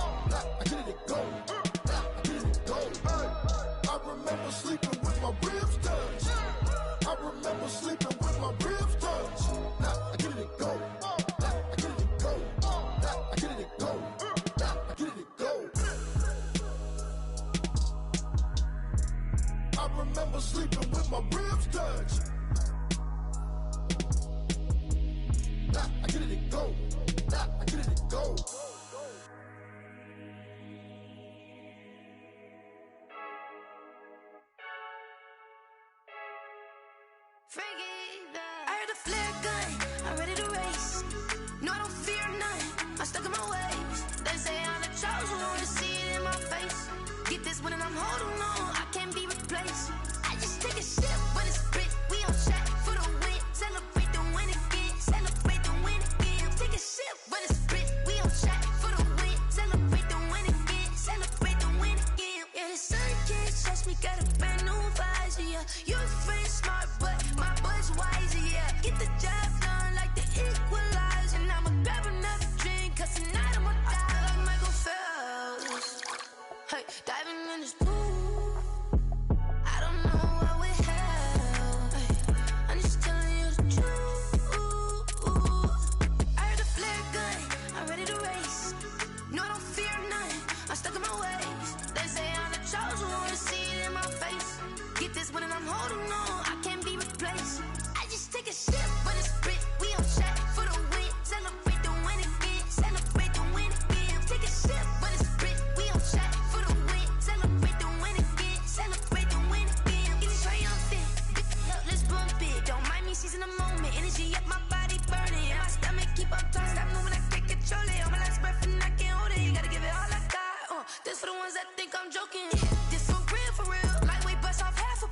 me energy up, my body burning. And my stomach keep up talk, stop moving, I can't control it. On my last breath and I can't hold it. You gotta give it all I got. This for the ones that think I'm joking. This for real, for real. Lightweight bust off half a.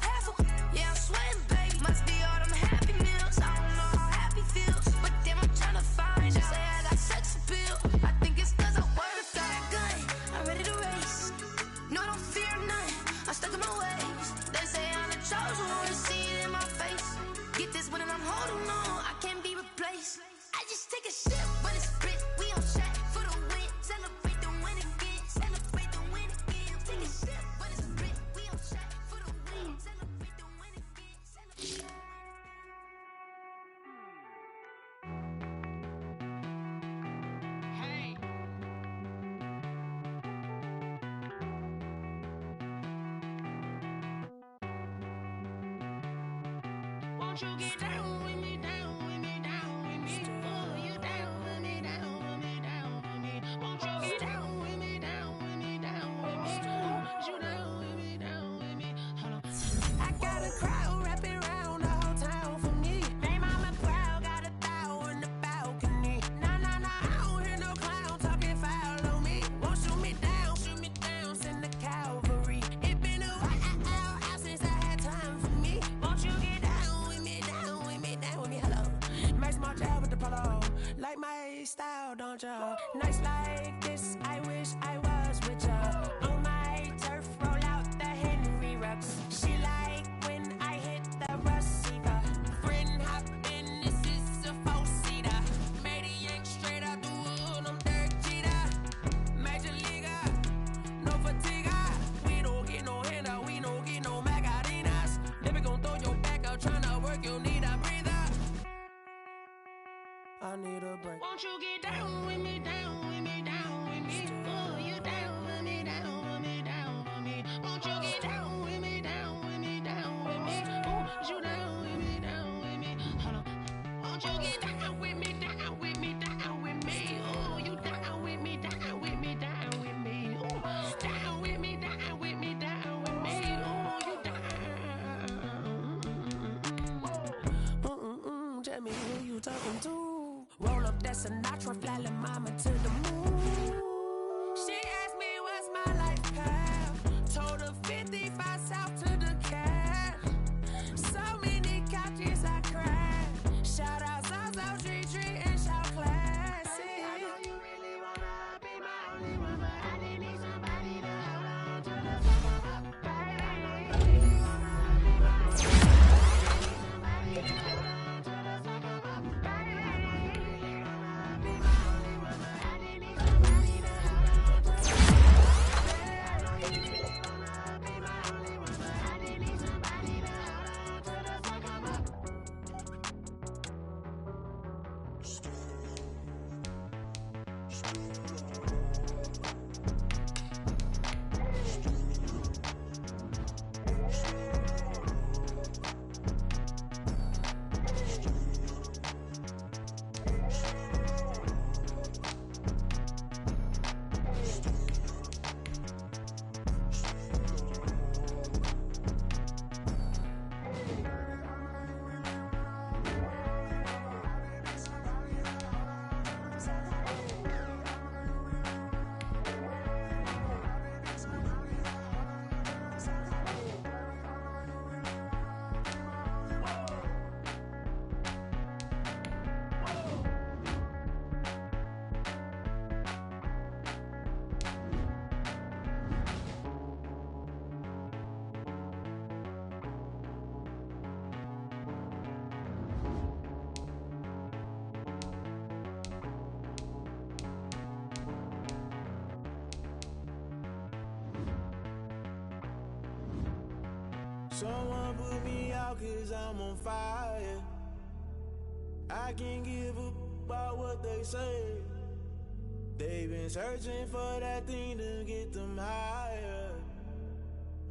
Yeah, I'm sweating, baby. Must be all them happy meals. I don't know how happy feels, but damn, I'm trying to find out. Say I got sex appeal. I think it's cause I wear the fat gun. I'm ready to race. No, I don't fear nothing. I'm stuck in my ways. They say I'm the chosen one. See it in my face. Get this one and I'm holding on. I can't be replaced. I just take a sip when it's split. We on track for the win. Celebrate the win again. Celebrate the win again. Take a sip when it's split. We on track for the win. Celebrate the win again. Celebrate. Hey. Won't you get down with me, down with me, down with me? Oh, you down with me, down with me, down with me. Won't you get down with me, down with me, down with me? Oh, you down with me, down with me? Hold on. I got a crowd wrapping around the whole town for me. They mama proud, got 1,000 in the balcony. Nah, nah, nah, I don't hear no clown talking foul on me. Won't shoot me down, send the cavalry. It been a while since I had time for me. Won't you get down with me, down with me, down with me? Hello. Max my job with the polo. Like my style, don't ya? Nights like this, I wish I was with ya. On my turf, roll out the Henry Rux. She like when I hit the receiver. Friend hop in, this is a 4-seater. Made a yank straight out the wood, I'm Derek Jeter. Major leaguer, no fatigue. We don't get no handout, we don't get no Magarinas. Never gon' throw your back out, tryna work, you need a breather. I need a break. Won't you get down with me, down with me, down with me? Oh, you down with me, down with me, down with me? Won't you get down with me, down with me, down with me? Oh, you down with me, down with me? Hold on. Won't you get down with me, down with me, down with me? Oh, you down with me, down with me, down with me? Oh, down with me, down with me, down with me? Oh, you down. Tell me who you talking to. Roll up that Sinatra, fly la mama to the moon. She asked me what's my life path. Told her 55 south to the cat. So many couches I cried. Shout out South Tree and shout classic. I know you really wanna be my only one, but I didn't need somebody to hold on to the summer, baby. I know you really wanna be my only one, but I didn't need somebody to hold on to the summer, baby. Someone put me out 'cause I'm on fire. I can't give a about what they say. They've been searching for that thing to get them higher.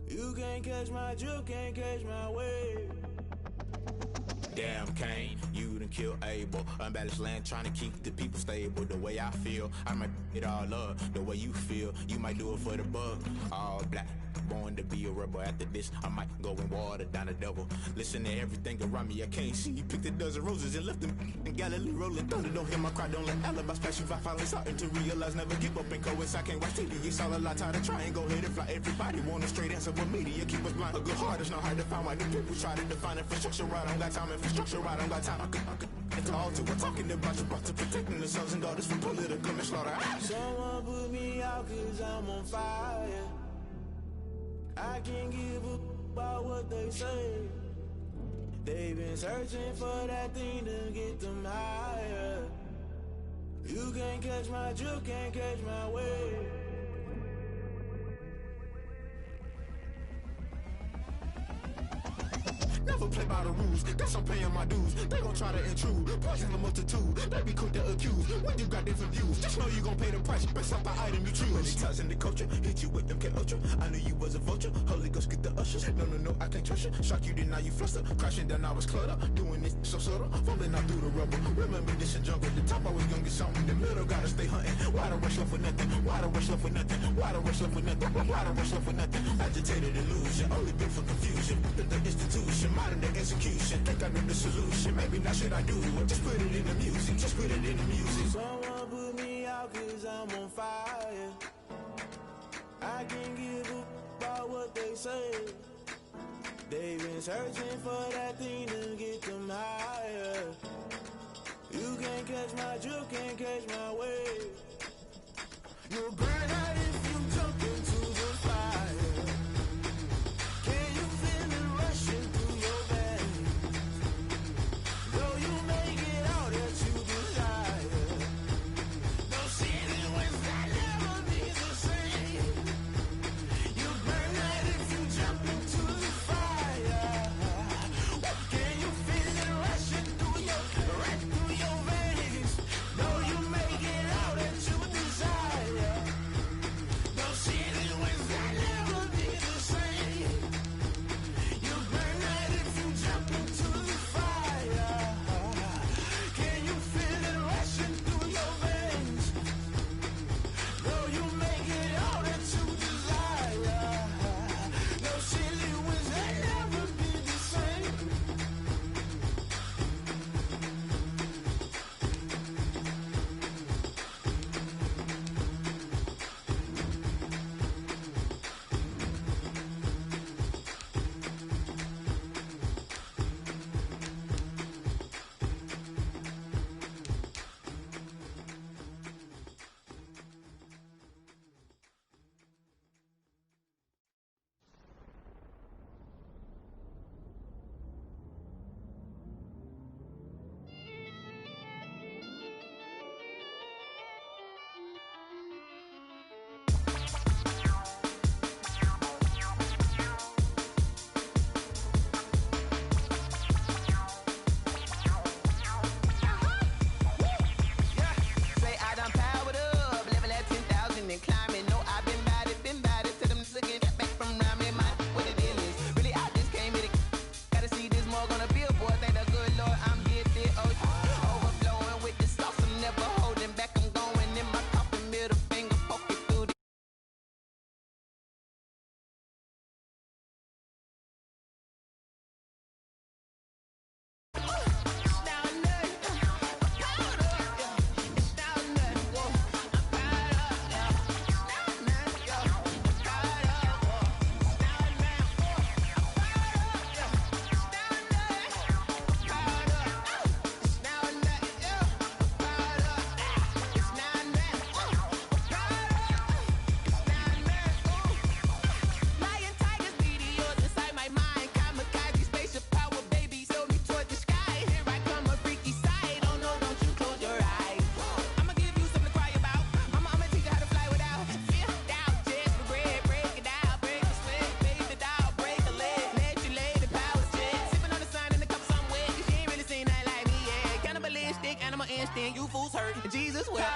You can't catch my drift, can't catch my wave. Damn, Kane, you done killed Abel. Unbalanced land, trying to keep the people stable. The way I feel, I might it all up. The way you feel, you might do it for the bug. All black, born to be a rebel. After this, I might go and water down the devil. Listen to everything around me, I can't see. You picked a dozen roses and left them in Galilee rolling thunder. Don't hear my cry, don't let alibis pass you. I finally starting to realize, never give up and coincide. Can't watch TV, it's all a lot. Tired of trying, go ahead and fly. Everybody want a straight answer, but media keep us blind. A good heart is not hard to find. Why do people try to define infrastructure right? I don't got time, infrastructure right, I don't got time. I could it's all to we're talking about you, about to protecting the sons and daughters from political manslaughter. Someone put me out cause I'm on fire. I can't give up about what they say. They've been searching for that thing to get them higher. You can't catch my drift, can't catch my wave. Never play by the rules, guess I'm paying my dues. They gon' try to intrude, poison the multitude. They be quick to accuse, when you got different views. Just know you gon' pay the price, based off the item you choose. Many times in the culture, hit you with them K-Ultra. I knew you was a vulture, Holy Ghost get the ushers. No, I can't trust you. Shock you, then now you fluster. Crashing down, I was cluttered. Doing this so subtle, falling out through the rubble. Remember this in jungle, the top I was gonna get something. The middle gotta stay hunting. Why the rush love for nothing? Why the rush love for nothing? Why the rush love for nothing? Why the rush love for nothing? Agitated illusion, only built for confusion. The institution, modern day execution. Think I know the solution, maybe not should I do it. Just put it in the music, just put it in the music. Someone put me out cause I'm on fire. I can't give up about what they say. They've been searching for that thing to get them higher. You can't catch my drift, can't catch my wave. You'll burn out if you jump into the fire. Can you feel it rushing through your veins? Though you make it all that you desire. No city was that never be the same. You burn out if you jump into the fire. Can you feel it rushing through your veins? Though you make it all that you desire. No city was that never be the same. You burn out if you jump into the fire. Can you feel it rushing through your veins? Though you make it all that you desire. No silly was that never be the same. Say I done powered up, level at 10,000 and climbing. No, I've been bad it to them niggas get back from around me. My what the deal is, really I just came here to gotta see this more gonna be a boy. Thank the good Lord I'm gifted. Overflowing with the sauce, I'm never holding back. I'm going in my coffin, middle finger poking through the Lion, tigers, meteors inside my mind. Kamikaze, spaceship power, baby, sail me toward the sky. Here I come, a freaky side. Oh no, don't you close your eyes. I'ma give you something to cry about. I'ma teach you how to fly without fear. Doubt, just the bread, break it down, break the sweat, baby, the dial, break a leg, let you lay the power jet. Sipping on the sun in the cup somewhere, 'cause you ain't really seen nothing like me yet. Cannibalistic, animal instinct, you fools hurt. Jesus wept.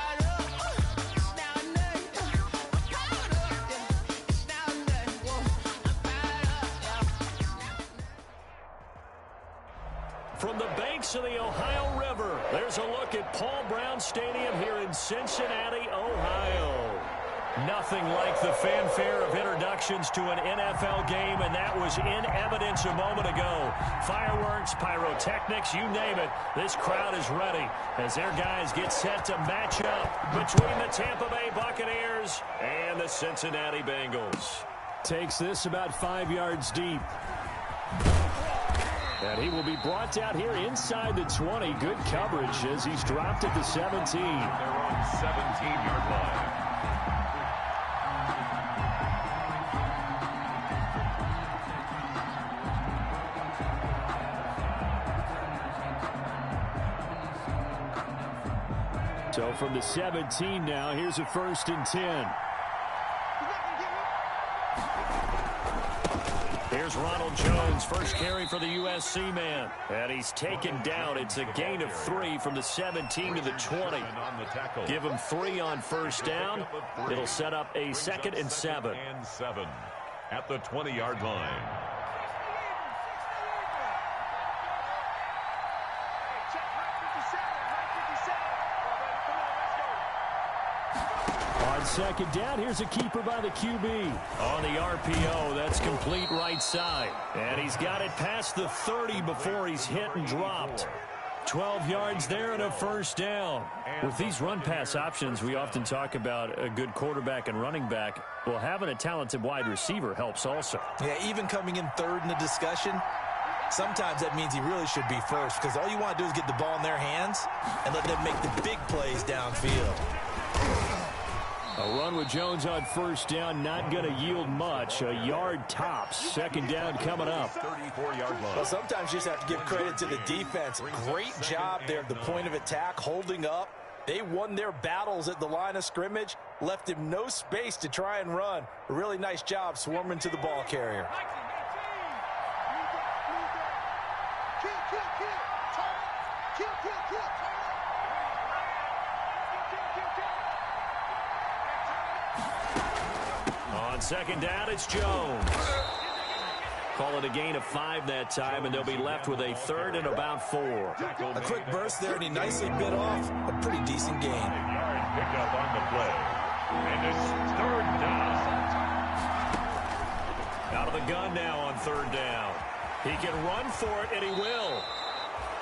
From the banks of the Ohio River. There's a look at Paul Brown Stadium here in Cincinnati, Ohio. Nothing like the fanfare of introductions to an NFL game, and that was in evidence a moment ago. Fireworks, pyrotechnics, you name it. This crowd is ready as their guys get set to match up between the Tampa Bay Buccaneers and the Cincinnati Bengals. Takes this about 5 yards deep. And he will be brought down here inside the 20. Good coverage as he's dropped at the 17. They're on 17-yard line. So from the 17 now, here's a 1st and 10. Here's Ronald Jones, first carry for the USC man. And he's taken down. It's a gain of 3 from the 17 to the 20. Give him 3 on first down. It'll set up a 2nd and 7. And 7 at the 20-yard line. On 2nd down, here's a keeper by the QB. On the RPO, that's complete right side. And he's got it past the 30 before he's hit and dropped. 12 yards there and a 1st down. With these run-pass options, we often talk about a good quarterback and running back. Well, having a talented wide receiver helps also. Yeah, even coming in 3rd in the discussion, sometimes that means he really should be first because all you want to do is get the ball in their hands and let them make the big plays downfield. A run with Jones on 1st down, not going to yield much. A yard tops. 2nd down coming up. 34-yard line. Well, sometimes you just have to give credit to the defense. Great job there at the point of attack, holding up. They won their battles at the line of scrimmage, left him no space to try and run. A really nice job swarming to the ball carrier. On 2nd down, it's Jones. Call it a gain of 5 that time, and they'll be left with a 3rd and about 4. A quick burst there, and he nicely bit off a pretty decent gain. Yard pickup on the play. And it's 3rd down. Out of the gun now on 3rd down. He can run for it, and he will.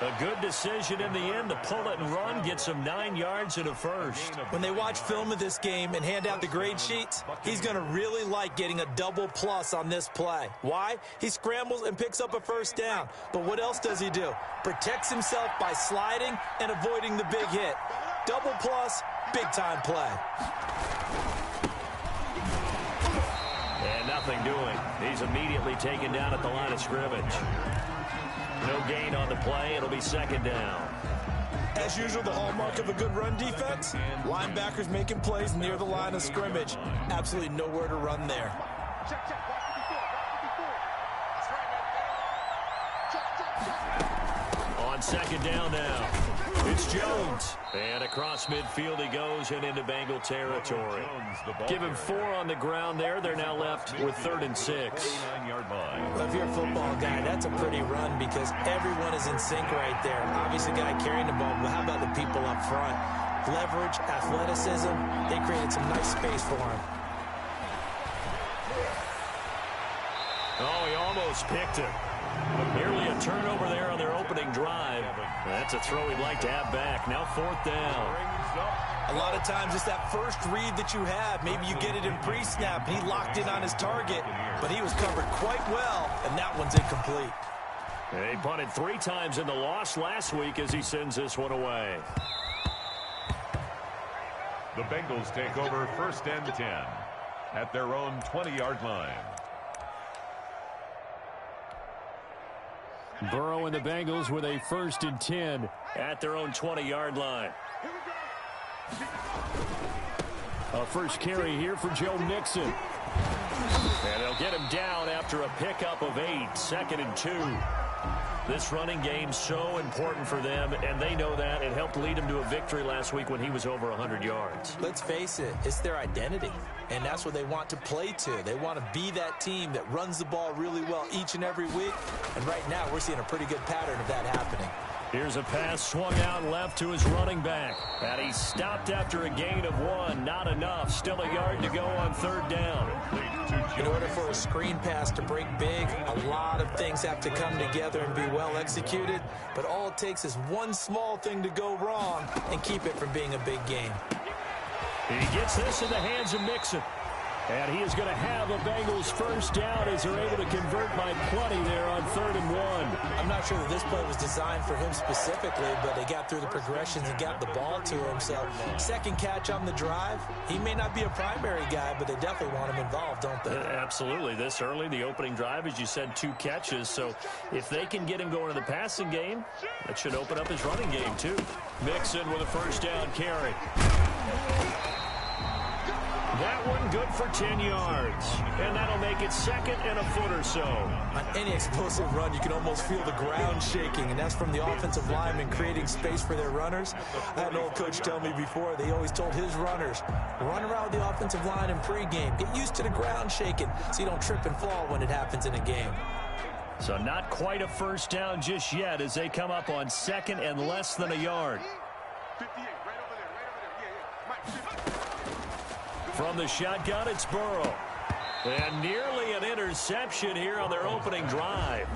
A good decision in the end to pull it and run, gets him 9 yards and a 1st. When they watch film of this game and hand out the grade sheets, he's going to really like getting a double plus on this play. Why? He scrambles and picks up a 1st down. But what else does he do? Protects himself by sliding and avoiding the big hit. Double plus, big-time play. And nothing doing. He's immediately taken down at the line of scrimmage. No gain on the play. It'll be 2nd down. As usual, the hallmark of a good run defense, linebackers making plays near the line of scrimmage. Absolutely nowhere to run there. On 2nd down now, it's Jones. And across midfield he goes and into Bengal territory. Give him 4 on the ground there. They're now left with 3rd and 6. Well, if you're a football guy, that's a pretty run because everyone is in sync right there. Obviously, the guy carrying the ball, but how about the people up front? Leverage, athleticism, they created some nice space for him. Oh, he almost picked it. Nearly a turnover there on their opening drive. That's a throw he'd like to have back. Now 4th down. A lot of times it's that first read that you have. Maybe you get it in pre-snap. He locked in on his target, but he was covered quite well, and that one's incomplete. He punted 3 times in the loss last week as he sends this one away. The Bengals take over 1st and 10 at their own 20-yard line. Burrow and the Bengals with a 1st and 10 at their own 20-yard line. A first carry here for Joe Mixon. And they'll get him down after a pickup of 8, 2nd and 2. This running game so important for them, and they know that. It helped lead them to a victory last week when he was over 100 yards. Let's face it, it's their identity, and that's what they want to play to. They want to be that team that runs the ball really well each and every week, and right now we're seeing a pretty good pattern of that happening. Here's a pass swung out left to his running back. And he stopped after a gain of 1. Not enough. Still a yard to go on 3rd down. In order for a screen pass to break big, a lot of things have to come together and be well executed. But all it takes is one small thing to go wrong and keep it from being a big game. He gets this in the hands of Mixon. And he is going to have a Bengals first down as they're able to convert by plenty there on 3rd and 1. I'm not sure that this play was designed for him specifically, but they got through the progressions and got the ball to him. So, second catch on the drive. He may not be a primary guy, but they definitely want him involved, don't they? Absolutely. This early, the opening drive, as you said, 2 catches. So, if they can get him going in the passing game, that should open up his running game, too. Mixon with a first down carry. That one good for 10 yards. And that'll make it 2nd and a foot or so. On any explosive run, you can almost feel the ground shaking, and that's from the offensive linemen creating space for their runners. I had an old coach tell me before, they always told his runners, run around the offensive line in pregame. Get used to the ground shaking so you don't trip and fall when it happens in a game. So not quite a first down just yet as they come up on 2nd and less than a yard. From the shotgun, it's Burrow. And nearly an interception here on their opening drive.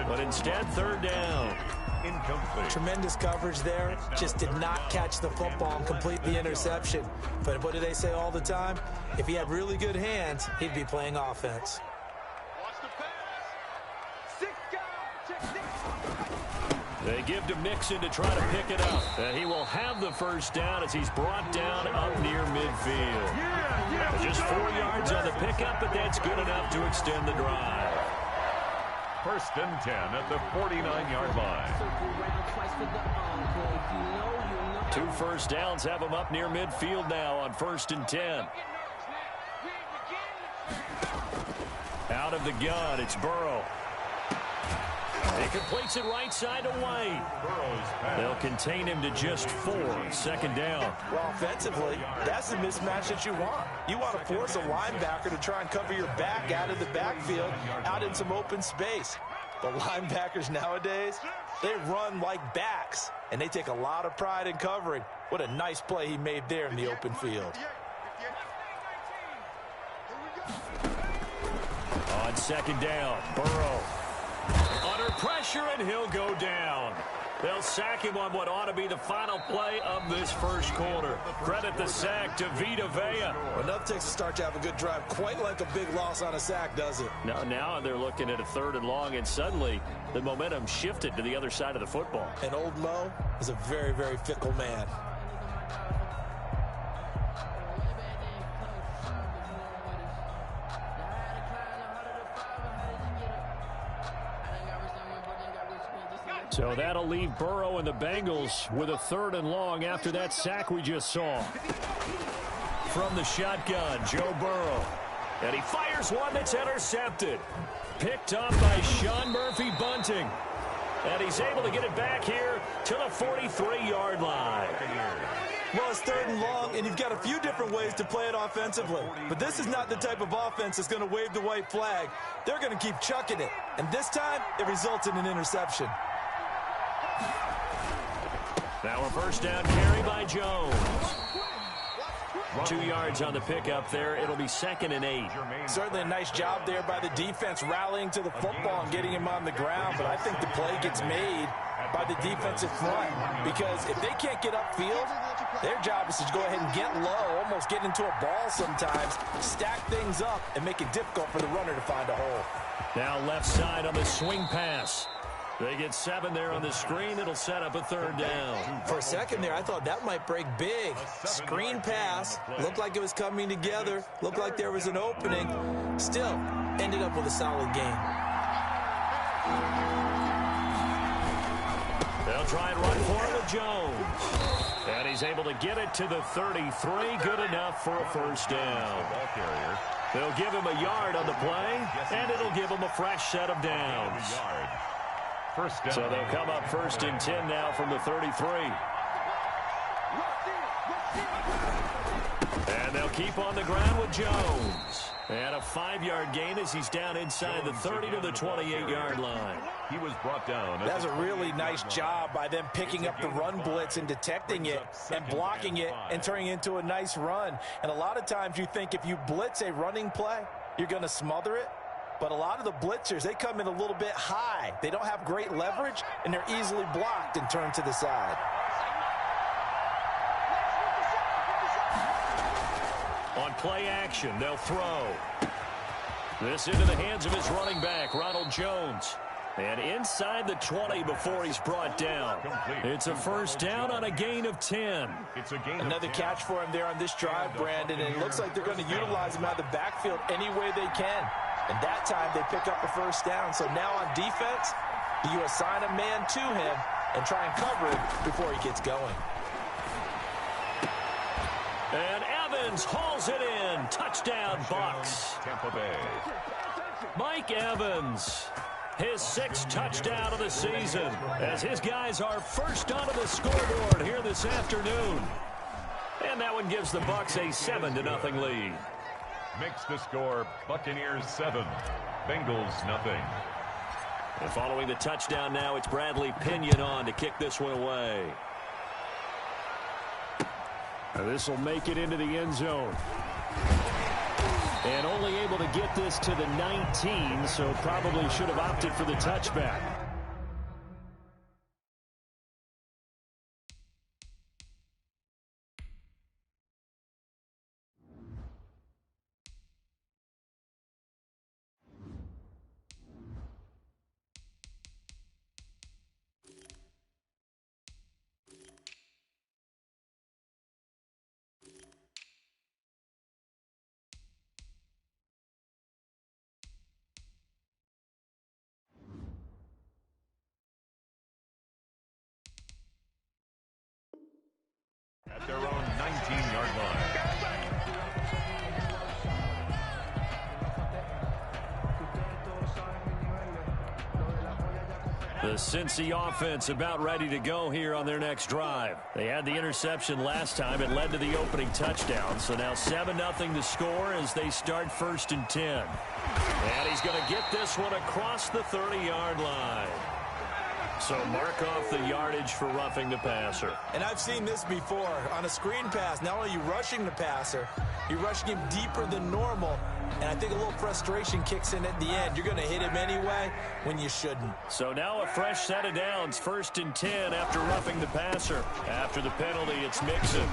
But instead, 3rd down. Incomplete. Tremendous coverage there. Just did not catch the football and complete the interception. But what do they say all the time? If he had really good hands, he'd be playing offense. They give to Mixon to try to pick it up. And he will have the first down as he's brought down up near midfield. Just 4 yards on the pickup, but that's good enough to extend the drive. 1st and 10 at the 49-yard line. 2 first downs have him up near midfield now on 1st and 10. Out of the gun, it's Burrow. He completes it right side to White. They'll contain him to just 4. 2nd down. Well, offensively, that's the mismatch that you want. You want to force a linebacker to try and cover your back out of the backfield, out in some open space. The linebackers nowadays, they run like backs, and they take a lot of pride in covering. What a nice play he made there in the open field. On 2nd down, Burrow. Under pressure, and he'll go down. They'll sack him on what ought to be the final play of this first quarter. Credit the sack to Vita Vea. Well, nothing takes a start to have a good drive quite like a big loss on a sack, does it? Now they're looking at a 3rd and long, and suddenly the momentum shifted to the other side of the football. And old Mo is a very, very fickle man. So that'll leave Burrow and the Bengals with a 3rd and long after that sack we just saw. From the shotgun, Joe Burrow. And he fires one that's intercepted. Picked up by Sean Murphy-Bunting. And he's able to get it back here to the 43-yard line. Well, it's 3rd and long, and you've got a few different ways to play it offensively. But this is not the type of offense that's going to wave the white flag. They're going to keep chucking it. And this time, it results in an interception. Now a first down carry by Jones. 2 yards on the pickup there. It'll be 2nd and 8. Certainly a nice job there by the defense rallying to the football and getting him on the ground. But I think the play gets made by the defensive front. Because if they can't get upfield, their job is to go ahead and get low, almost get into a ball sometimes, stack things up, and make it difficult for the runner to find a hole. Now left side on the swing pass. They get 7 there on the screen. It'll set up a 3rd down. For a second there, I thought that might break big. Screen pass. Looked like it was coming together. Looked like there was an opening. Still, ended up with a solid game. They'll try and run for it with Jones. And he's able to get it to the 33. Good enough for a first down. They'll give him a yard on the play, and it'll give him a fresh set of downs. First down. So they'll come up 1st and 10 now from the 33. And they'll keep on the ground with Jones. And a 5-yard gain as he's down inside the 30 to the 28-yard line. He was brought down. That's a really nice job by them picking up the run blitz and detecting it and blocking it and turning it into a nice run. And a lot of times you think if you blitz a running play, you're going to smother it. But a lot of the blitzers, they come in a little bit high. They don't have great leverage, and they're easily blocked and turned to the side. On play action, they'll throw. This into the hands of his running back, Ronald Jones. And inside the 20 before he's brought down. It's a first down on a gain of 10. It's a gain. Another catch for him there on this drive, Brandon, and it looks like they're going to utilize him out of the backfield any way they can. And that time they pick up a first down. So now on defense, you assign a man to him and try and cover it before he gets going. And Evans hauls it in. Touchdown, Bucks. Tampa Bay. Mike Evans, his 6th touchdown of the season, as his guys are first onto the scoreboard here this afternoon. And that one gives the Bucks a 7-0 lead. Makes the score Buccaneers 7, Bengals nothing. And following the touchdown now, it's Bradley Pinion on to kick this one away. This will make it into the end zone. And only able to get this to the 19, so probably should have opted for the touchback. At their own 19-yard line. The Cincy offense about ready to go here on their next drive. They had the interception last time. It led to the opening touchdown. So now 7-0 to score as they start 1st and 10. And he's going to get this one across the 30-yard line. So mark off the yardage for roughing the passer. And I've seen this before. On a screen pass, not only are you rushing the passer, you're rushing him deeper than normal. And I think a little frustration kicks in at the end. You're going to hit him anyway when you shouldn't. So now a fresh set of downs, 1st and 10 after roughing the passer. After the penalty, it's Mixon.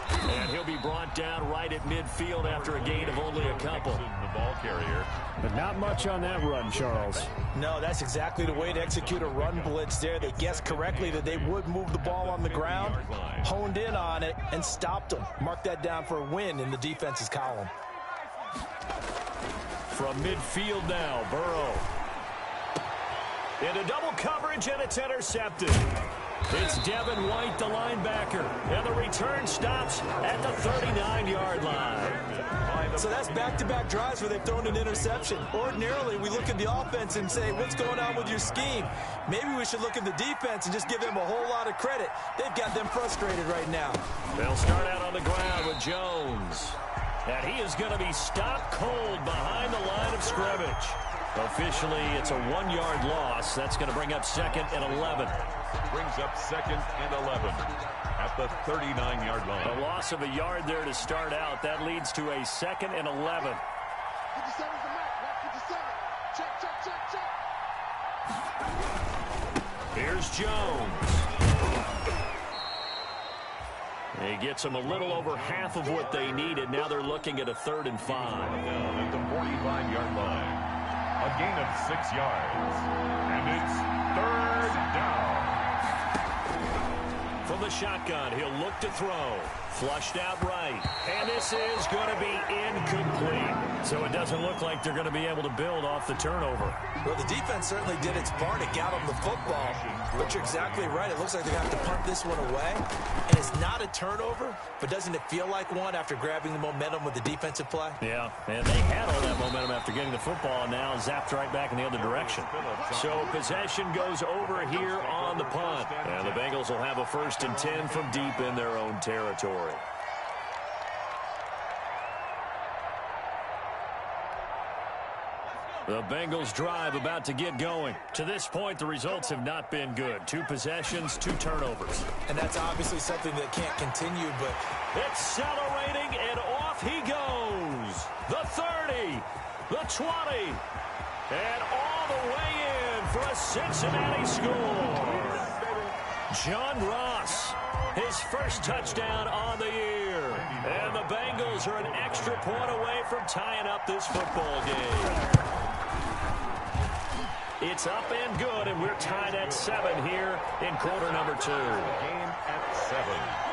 And he'll be brought down right at midfield after a gain of only a couple. The ball carrier. But not much on that run, Charles. No, that's exactly the way to execute a run blitz there. They guessed correctly that they would move the ball on the ground, honed in on it, and stopped them. Mark that down for a win in the defense's column. From midfield now, Burrow. Into double coverage, and it's intercepted. It's Devin White, the linebacker, and the return stops at the 39-yard line. So that's back-to-back drives where they've thrown an interception. Ordinarily, we look at the offense and say, what's going on with your scheme? Maybe we should look at the defense and just give them a whole lot of credit. They've got them frustrated right now. They'll start out on the ground with Jones. And he is going to be stopped cold behind the line of scrimmage. Officially, it's a 1-yard loss. That's going to bring up 2nd and 11. Brings up 2nd and 11 at the 39-yard line. A loss of a yard there to start out. That leads to a 2nd and 11. 57's the mark. 57. Check. Here's Jones. He gets them a little over half of what they needed. Now they're looking at a 3rd and 5. Down at the 45-yard line. A gain of 6 yards. And it's 3rd down. From the shotgun, he'll look to throw. Flushed out right. And this is going to be incomplete. So it doesn't look like they're going to be able to build off the turnover. Well, the defense certainly did its part. It got them the football. But you're exactly right. It looks like they're going to have to punt this one away. And it's not a turnover, but doesn't it feel like one after grabbing the momentum with the defensive play? Yeah, and they had all that momentum after getting the football, and now zapped right back in the other direction. So possession goes over here on the punt. And the Bengals will have a 1st and 10 from deep in their own territory. The Bengals drive about to get going. To this point, the results have not been good. 2 possessions, 2 turnovers. And that's obviously something that can't continue, but... Accelerating, and off he goes. The 30, the 20, and all the way in for a Cincinnati score. John Ross, his first touchdown on the year. And the Bengals are an extra point away from tying up this football game. It's up and good, and we're tied at 7 here in quarter number 2. Game at 7.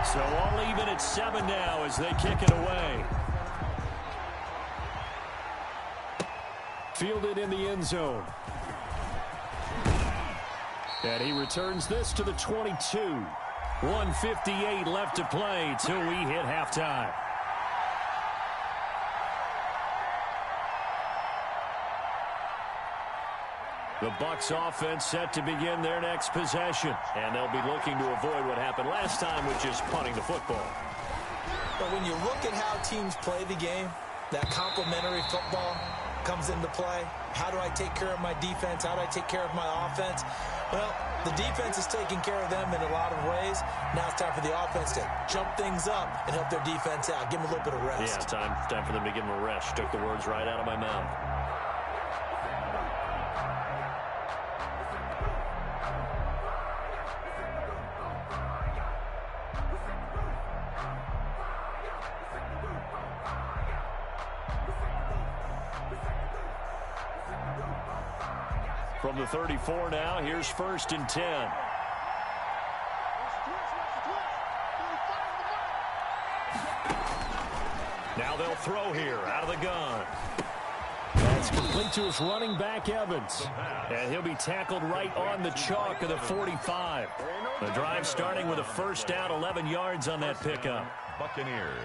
So all even at 7 now as they kick it away. Fielded in the end zone. And he returns this to the 22. 1:58 left to play till we hit halftime. The Bucs offense set to begin their next possession. And they'll be looking to avoid what happened last time, which is punting the football. But when you look at how teams play the game, that complementary football comes into play. How do I take care of my defense? How do I take care of my offense? Well, the defense is taking care of them in a lot of ways. Now it's time for the offense to jump things up and help their defense out. Give them a little bit of rest. Yeah, time for them to give them a rest. Took the words right out of my mouth. From the 34 now, here's 1st and 10. Now they'll throw here out of the gun. That's complete to his running back, Evans. And he'll be tackled right on the chalk of the 45. The drive starting with a first down, 11 yards on that pickup. Buccaneers.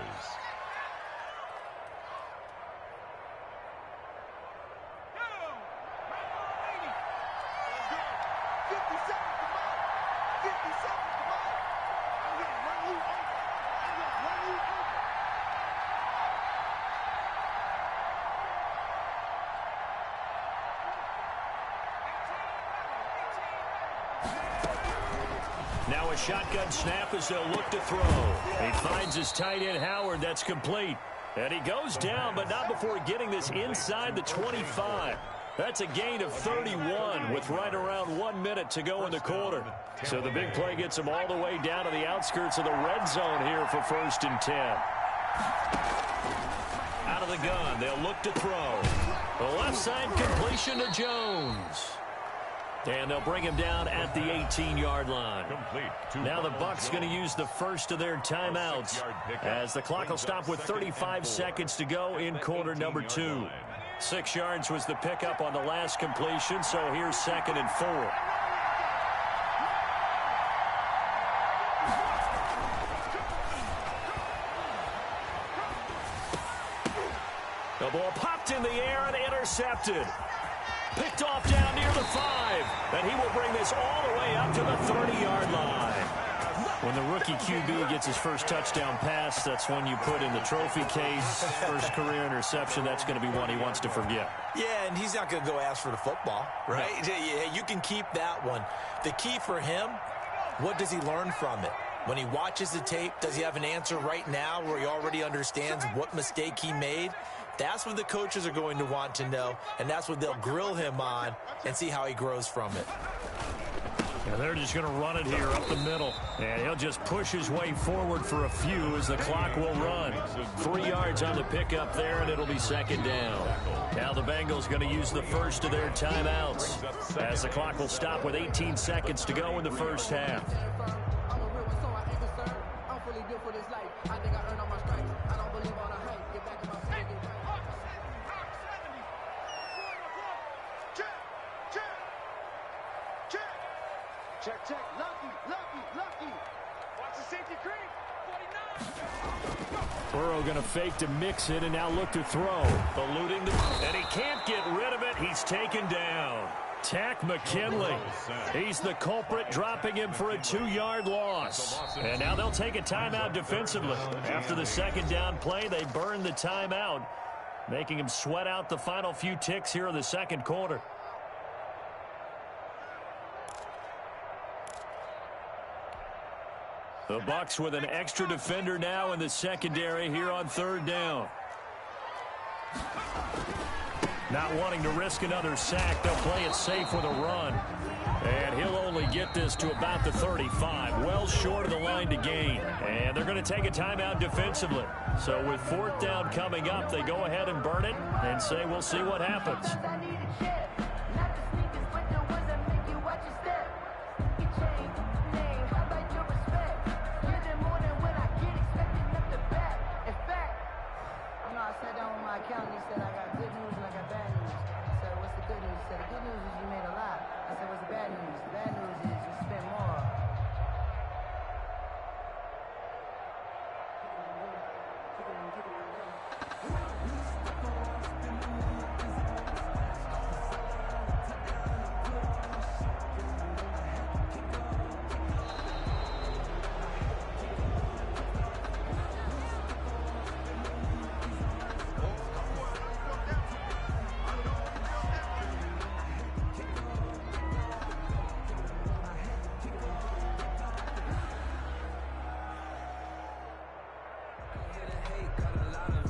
Now a shotgun snap as they'll look to throw. He finds his tight end, Howard. That's complete. And he goes down, but not before getting this inside the 25. That's a gain of 31 with right around 1 minute to go in the quarter. So the big play gets him all the way down to the outskirts of the red zone here for 1st and 10. Out of the gun, they'll look to throw. The left side completion to Jones. And they'll bring him down at the 18-yard line. Now the Bucs going to use the first of their timeouts as the clock will stop with 35 seconds to go in quarter number 2. 6 yards was the pickup on the last completion, so here's 2nd and 4. The ball popped in the air and intercepted. Picked off down near the 5, and he will bring this all the way up to the 30-yard line. When the rookie QB gets his first touchdown pass, that's when you put in the trophy case. First career interception, that's going to be one he wants to forget. Yeah, and he's not going to go ask for the football, right? No. Yeah, you can keep that one. The key for him, what does he learn from it? When he watches the tape, does he have an answer right now where he already understands what mistake he made? That's what the coaches are going to want to know, and that's what they'll grill him on and see how he grows from it. Yeah, they're just going to run it here up the middle. And he'll just push his way forward for a few as the clock will run. 3 yards on the pickup there, and it'll be 2nd down. Now the Bengals going to use the first of their timeouts as the clock will stop with 18 seconds to go in the first half. Check. Lucky. Watch the safety creep. 49. Burrow going to fake to mix it and now look to throw. Eluding and he can't get rid of it. He's taken down. Tack McKinley. He's the culprit, dropping him for a 2-yard loss. And now they'll take a timeout defensively. After the second down play, they burn the timeout, making him sweat out the final few ticks here in the second quarter. The Bucs with an extra defender now in the secondary here on third down. Not wanting to risk another sack, they'll play it safe with a run. And he'll only get this to about the 35, well short of the line to gain. And they're going to take a timeout defensively. So with fourth down coming up, they go ahead and burn it and say we'll see what happens.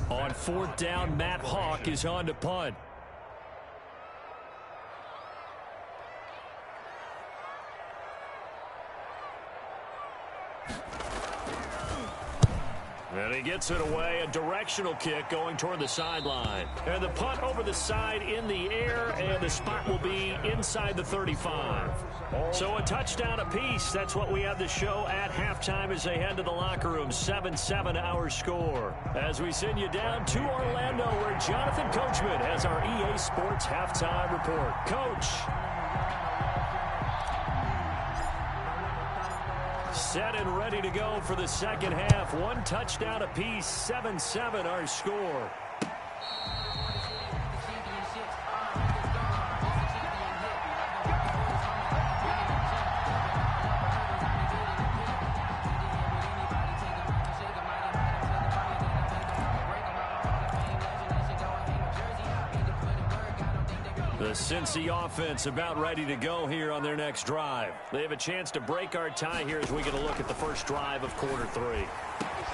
On fourth down, Matt Hawk is on to punt. And he gets it away, a directional kick going toward the sideline. And the punt over the side in the air, and the spot will be inside the 35. So a touchdown apiece. That's what we have the show at halftime as they head to the locker room. 7-7 our score. As we send you down to Orlando, where Jonathan Coachman has our EA Sports halftime report. Coach. Set and ready to go for the second half. One touchdown apiece, 7-7 our score. The Cincy offense about ready to go here on their next drive. They have a chance to break our tie here as we get a look at the first drive of quarter three.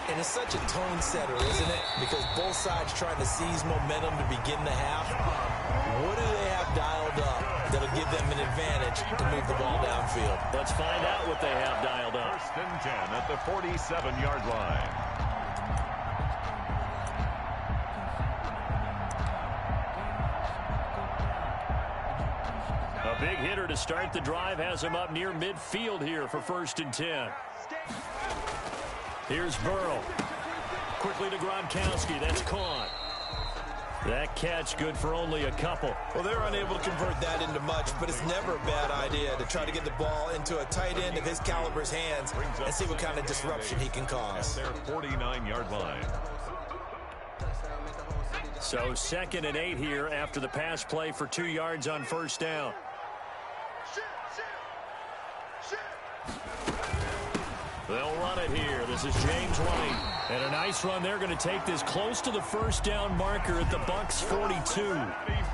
And it's such a tone setter, isn't it? Because both sides trying to seize momentum to begin the half. What do they have dialed up that'll give them an advantage to move the ball downfield? Let's find out what they have dialed up. First and 10 at the 47-yard line. A big hitter to start the drive has him up near midfield here for first and 10. Here's Burrow. Quickly to Gronkowski. That's caught. That catch good for only a couple. Well, they're unable to convert that into much, but it's never a bad idea to try to get the ball into a tight end of his caliber's hands and see what kind of disruption he can cause. At their 49-yard line. So 2nd and 8 here after the pass play for 2 yards on first down. They'll run it here. This is James White. And a nice run. They're going to take this close to the first down marker at the Bucs 42.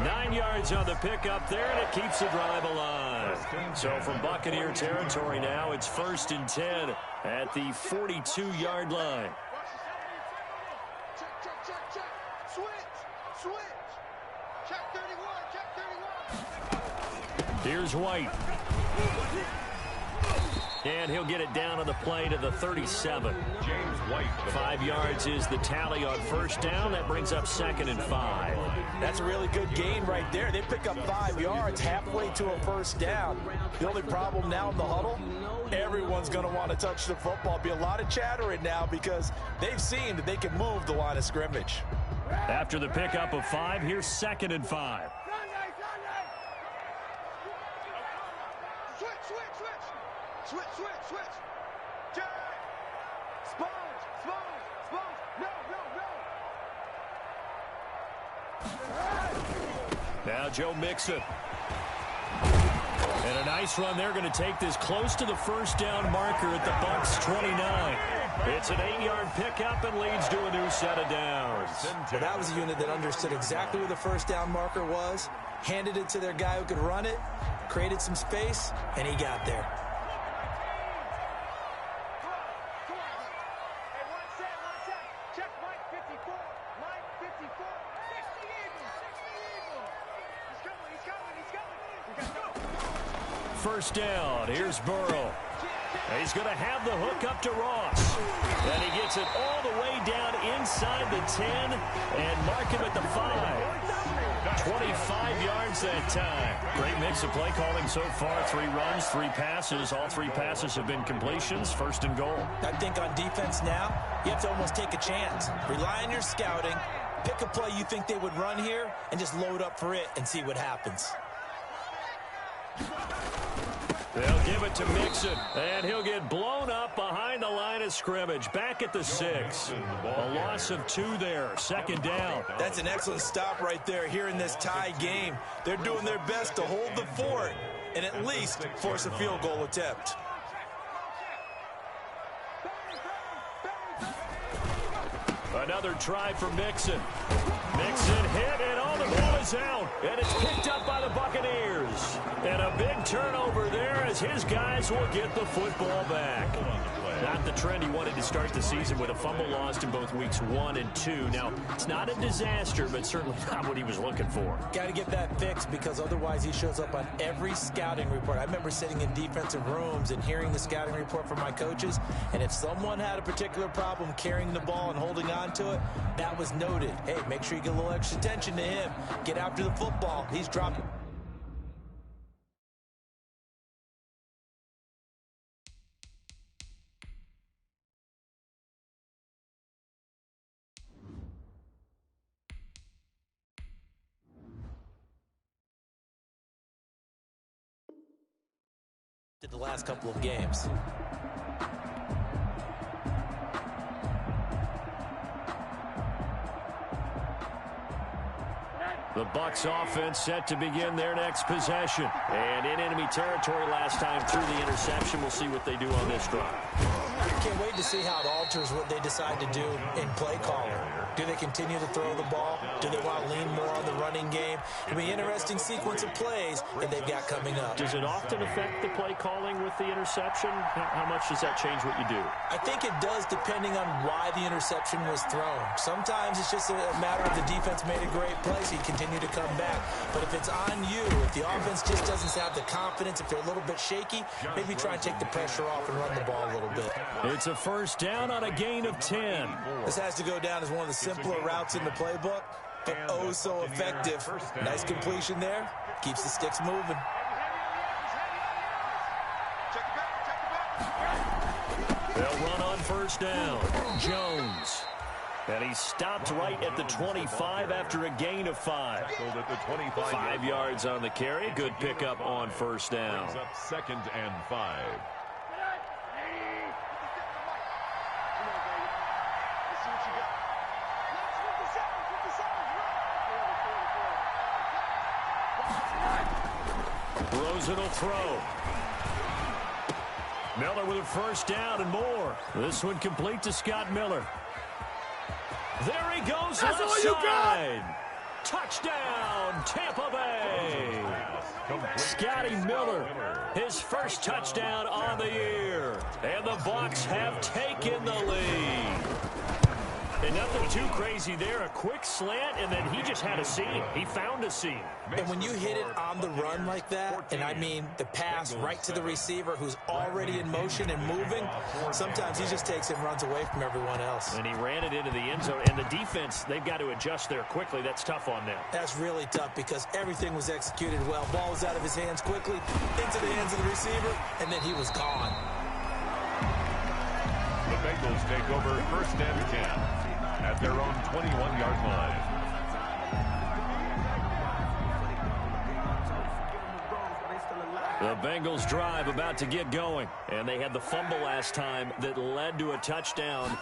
9 yards on the pickup there, and it keeps the drive alive. So from Buccaneer territory now, it's first and 10 at the 42-yard line. Here's White. And he'll get it down on the play to the 37. James White. 5 yards is the tally on first down. That brings up 2nd and 5. That's a really good gain right there. They pick up 5 yards halfway to a first down. The only problem now in the huddle, everyone's going to want to touch the football. Be a lot of chattering now because they've seen that they can move the line of scrimmage. After the pickup of 5, here's 2nd and 5. Switch. Jack. Sponge. No. Now Joe Mixon. And a nice run there, going to take this close to the first down marker at the Bucs 29. It's an 8-yard pickup and leads to a new set of downs. Well, that was a unit that understood exactly where the first down marker was, handed it to their guy who could run it, created some space, and he got there. Check Mike 54. Mike 54. 60 Eagles. 60 Eagles. He's coming. First down. Here's Burrow. He's going to have the hook up to Ross. And he gets it all the way down inside the 10 and mark him at the 5. 25 yards that time. Great mix of play calling so far. 3 runs, 3 passes. All 3 passes have been completions. First and goal. I think on defense now, you have to almost take a chance. Rely on your scouting. Pick a play you think they would run here and just load up for it and see what happens. They'll give it to Mixon, and he'll get blown up behind the line of scrimmage. Back at the 6. A loss of 2 there. Second down. That's an excellent stop right there here in this tie game. They're doing their best to hold the fort and at least force a field goal attempt. Another try for Mixon. Mixon hit, and all the ball is out. And it's picked up by the Buccaneers. And a big turnover there as his guys will get the football back. Not the trend he wanted to start the season with a fumble lost in both weeks 1 and 2. Now, it's not a disaster, but certainly not what he was looking for. Got to get that fixed because otherwise he shows up on every scouting report. I remember sitting in defensive rooms and hearing the scouting report from my coaches, and if someone had a particular problem carrying the ball and holding on to it, that was noted. Hey, make sure you get a little extra attention to him. Get after the football. He's dropping. The last couple of games. The Bucs offense set to begin their next possession. And in enemy territory last time through the interception. We'll see what they do on this drive. Can't wait to see how it alters what they decide to do in play calling. Do they continue to throw the ball? Do they want to lean more on the running game? It'll be an interesting sequence of plays that they've got coming up. Does it often affect the play calling with the interception? How much does that change what you do? I think it does depending on why the interception was thrown. Sometimes it's just a matter of the defense made a great play, so you continue to come back. But if it's on you, if the offense just doesn't have the confidence, if they're a little bit shaky, maybe try and take the pressure off and run the ball a little bit. It's a first down on a gain of 10. This has to go down as one of the simpler routes in the playbook, but oh so effective. Nice completion there. Keeps the sticks moving. They'll run on first down. Jones. And he stopped right at the 25 after a gain of 5. 5 yards on the carry. Good pickup on first down. Up 2nd and 5. Rosen will throw. Miller with a first down and more. This one complete to Scott Miller. There he goes left side. Touchdown, Tampa Bay. Scotty Miller, his first touchdown on the year. And the Bucs have taken the lead. And nothing too crazy there. A quick slant, and then he just had a seam. He found a seam. And when you hit it on the run like that, and I mean the pass right to the receiver who's already in motion and moving, sometimes he just takes it and runs away from everyone else. And he ran it into the end zone. And the defense, they've got to adjust there quickly. That's tough on them. That's really tough because everything was executed well. Ball was out of his hands quickly, into the hands of the receiver, and then he was gone. The Bengals take over 1st and 10. At their own 21-yard line. The Bengals drive about to get going. And they had the fumble last time that led to a touchdown.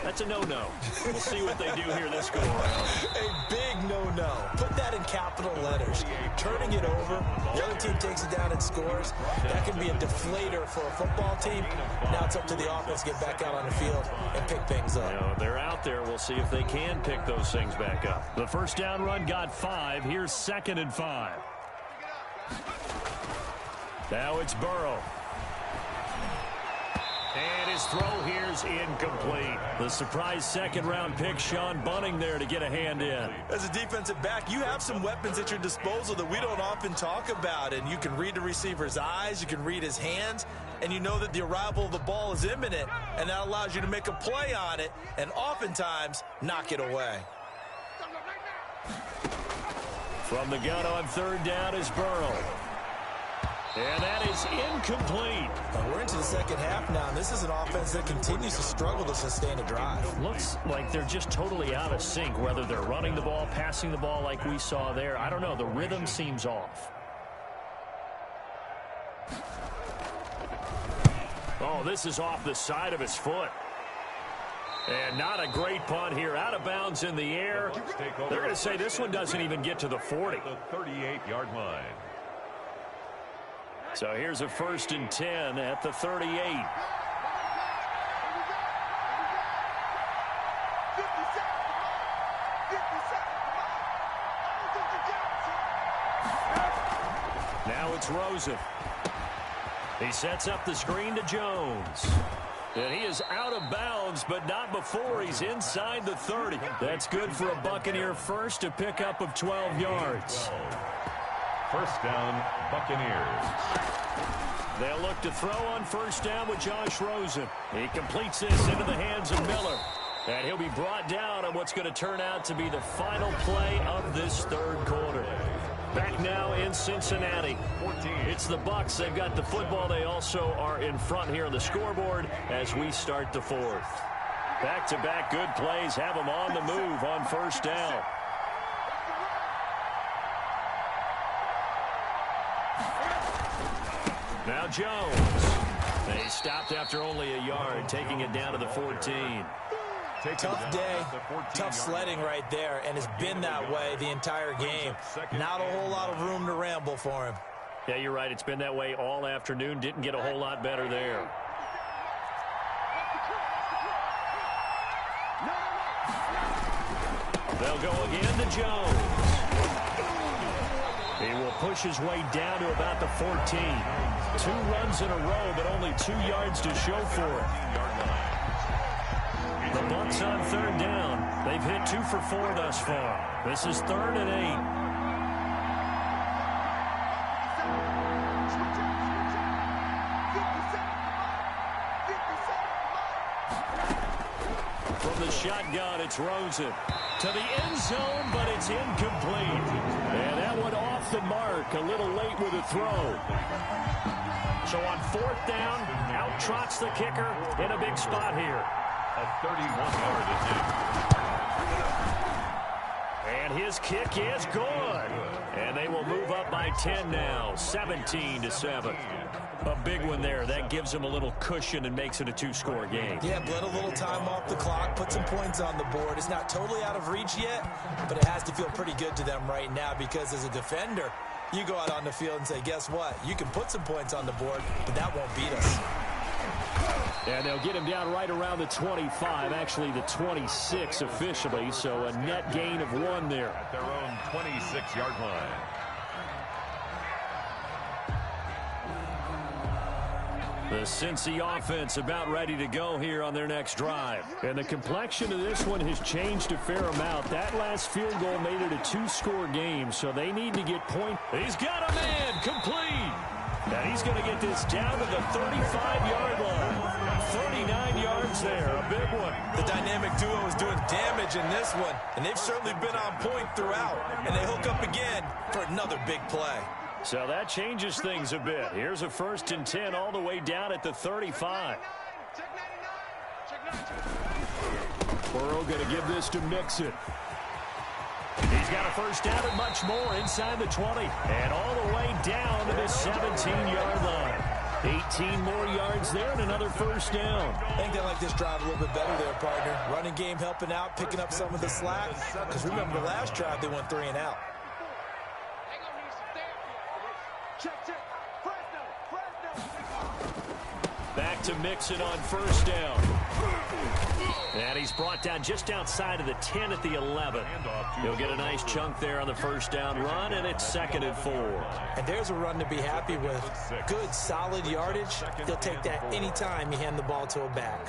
That's a no-no. We'll see what they do here this go-around. A big no-no. Put that in capital letters. Turning it over, the other team takes it down and scores. That can be a deflator for a football team. Now it's up to the offense to get back out on the field and pick things up. You know, they're out there. We'll see if they can pick those things back up. The first down run got 5. Here's 2nd and 5. Now it's Burrow. And his throw here's incomplete. The surprise second-round pick, Sean Bunting there to get a hand in. As a defensive back, you have some weapons at your disposal that we don't often talk about. And you can read the receiver's eyes, you can read his hands, and you know that the arrival of the ball is imminent. And that allows you to make a play on it and oftentimes knock it away. From the gun on 3rd down is Burrow. And that is incomplete. We're into the second half now, and this is an offense that continues to struggle to sustain a drive. Looks like they're just totally out of sync, whether they're running the ball, passing the ball like we saw there. I don't know. The rhythm seems off. Oh, this is off the side of his foot. And not a great punt here. Out of bounds in the air. They're going to say this one doesn't even get to the 40. The 38-yard line. So here's a 1st and 10 at the 38. Now it's Rosen. He sets up the screen to Jones. And he is out of bounds, but not before he's inside the 30. That's good for a Buccaneer first, a pickup of 12 yards. First down, Buccaneers. They'll look to throw on 1st down with Josh Rosen. He completes this into the hands of Miller. And he'll be brought down on what's going to turn out to be the final play of this 3rd quarter. Back now in Cincinnati. It's the Bucs. They've got the football. They also are in front here on the scoreboard as we start the 4th. Back-to-back good plays have them on the move on 1st down. Now Jones. They stopped after only a yard, taking it down to the 14. Tough day, tough sledding right there, and it's been that way the entire game. Not a whole lot of room to ramble for him. Yeah, you're right. It's been that way all afternoon. Didn't get a whole lot better there. They'll go again to Jones. He will push his way down to about the 14. 2 runs in a row, but only 2 yards to show for it. The Bucs on 3rd down. They've hit 2 for 4 thus far. This is 3rd and 8. From the shotgun, it's Rosen. To the end zone, but it's incomplete. And that one off the mark, a little late with a throw. So on 4th down, out trots the kicker in a big spot here. A 31-yard attempt. And his kick is good. And they will move up by 10 now, 17-7. A big one there. That gives them a little cushion and makes it a 2-score game. Yeah, bled a little time off the clock, put some points on the board. It's not totally out of reach yet, but it has to feel pretty good to them right now because as a defender, you go out on the field and say, guess what? You can put some points on the board, but that won't beat us. And they'll get him down right around the 25, actually the 26 officially, so a net gain of 1 there. At their own 26-yard line. The Cincy offense about ready to go here on their next drive. And the complexion of this one has changed a fair amount. That last field goal made it a 2-score game, so they need to get points. He's got a man, complete. And he's going to get this down to the 35-yard line. 39 yards there, a big one. The dynamic duo is doing damage in this one, and they've certainly been on point throughout. And they hook up again for another big play. So that changes things a bit. Here's a 1st and 10 all the way down at the 35. Burrow going to give this to Mixon. He He's got a first down and much more inside the 20. And all the way down to the 17-yard line. 18 more yards there and another first down. I think they like this drive a little bit better there, partner. Running game helping out, picking up some of the slack. Because remember, the last drive they went 3 and out. Back to Mixon on first down. And he's brought down just outside of the 10 at the 11. He'll get a nice chunk there on the first down run, and it's 2nd and 4. And there's a run to be happy with. Good, solid yardage. He'll take that anytime you hand the ball to a back.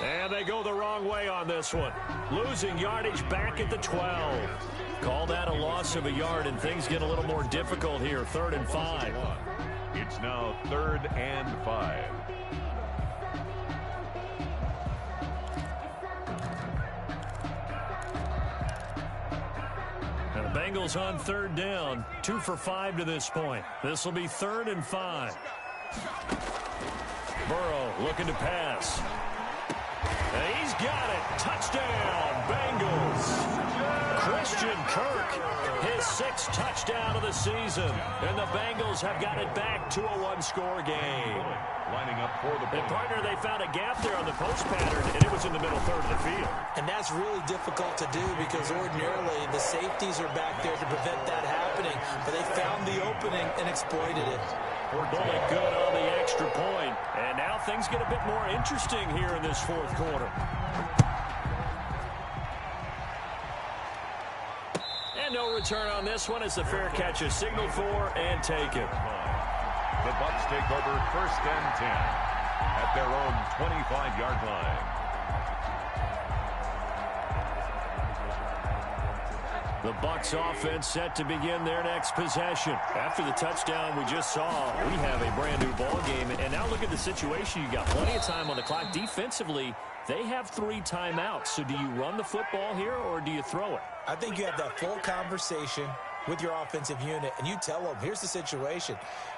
And they go the wrong way on this one. Losing yardage back at the 12. Call that a loss of a yard, and things get a little more difficult here. 3rd and 5. It's now 3rd and 5. And the Bengals on 3rd down. 2 for 5 to this point. This will be 3rd and 5. Burrow looking to pass. And he's got it. Touchdown, Bengals. Christian Kirk, his 6th touchdown of the season. And the Bengals have got it back to a 1-score game. Lining up for the And partner, they found a gap there on the post pattern, and it was in the middle third of the field. And that's really difficult to do because ordinarily the safeties are back there to prevent that happening. But they found the opening and exploited it. Bullet good on the extra point. And now things get a bit more interesting here in this 4th quarter. And no return on this one as the fair catch is signaled for and taken. The Bucs take over 1st and 10 at their own 25-yard line. The Bucs offense set to begin their next possession. After the touchdown we just saw, we have a brand new ball game. And now look at the situation. You got plenty of time on the clock. Defensively, they have 3 timeouts. So do you run the football here or do you throw it? I think you have that full conversation with your offensive unit, and you tell them, here's the situation.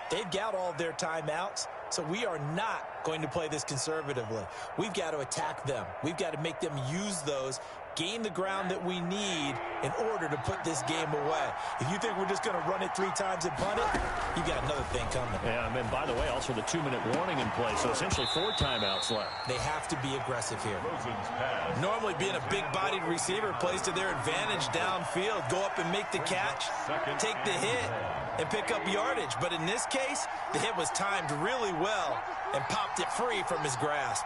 They've got all their timeouts, so we are not going to play this conservatively. We've got to attack them. We've got to make them use those, gain the ground that we need in order to put this game away. If you think we're just going to run it 3 times and punt it, you got another thing coming. Yeah, and by the way, also the 2-minute warning in play, so essentially 4 timeouts left. They have to be aggressive here. Normally being a big-bodied receiver plays to their advantage downfield. Go up and make the catch, take the hit, and pick up yardage. But in this case, the hit was timed really well and popped it free from his grasp.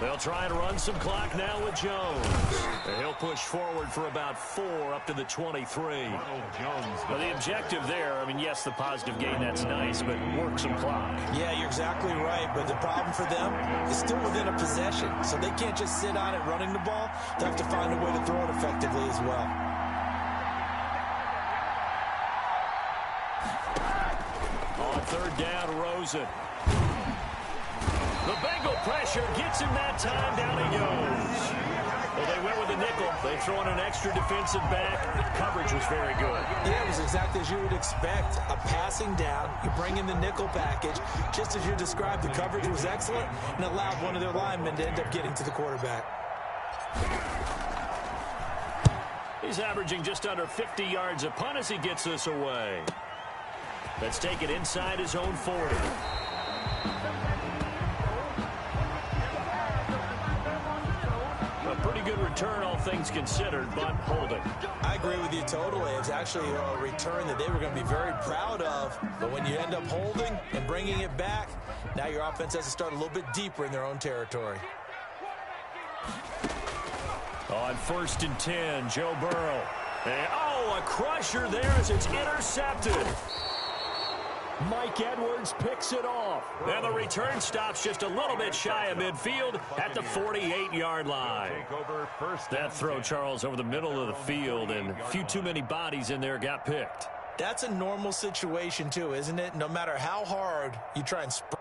They'll try and run some clock now with Jones. And he'll push forward for about 4 up to the 23. But the objective there, I mean, yes, the positive gain, that's nice, but work some clock. Yeah, you're exactly right. But the problem for them is still within a possession. So they can't just sit on it running the ball. They have to find a way to throw it effectively as well. On 3rd down, Rosen. The Bengal pressure gets him that time. Down he goes. Well, they went with a nickel. They throw in an extra defensive back. The coverage was very good. Yeah, it was exactly as you would expect. A passing down. You bring in the nickel package. Just as you described, the coverage was excellent and allowed one of their linemen to end up getting to the quarterback. He's averaging just under 50 yards a punt as he gets this away. Let's take it inside his own 40. A pretty good return, all things considered, but holding. I agree with you totally. It's actually a return that they were going to be very proud of. But when you end up holding and bringing it back, now your offense has to start a little bit deeper in their own territory. On 1st and 10, Joe Burrow. And, a crusher there as it's intercepted. Mike Edwards picks it off. And the return stops just a little bit shy of midfield at the 48-yard line. That throw, Charles, over the middle of the field, and a few too many bodies in there got picked. That's a normal situation, too, isn't it? No matter how hard you try and spread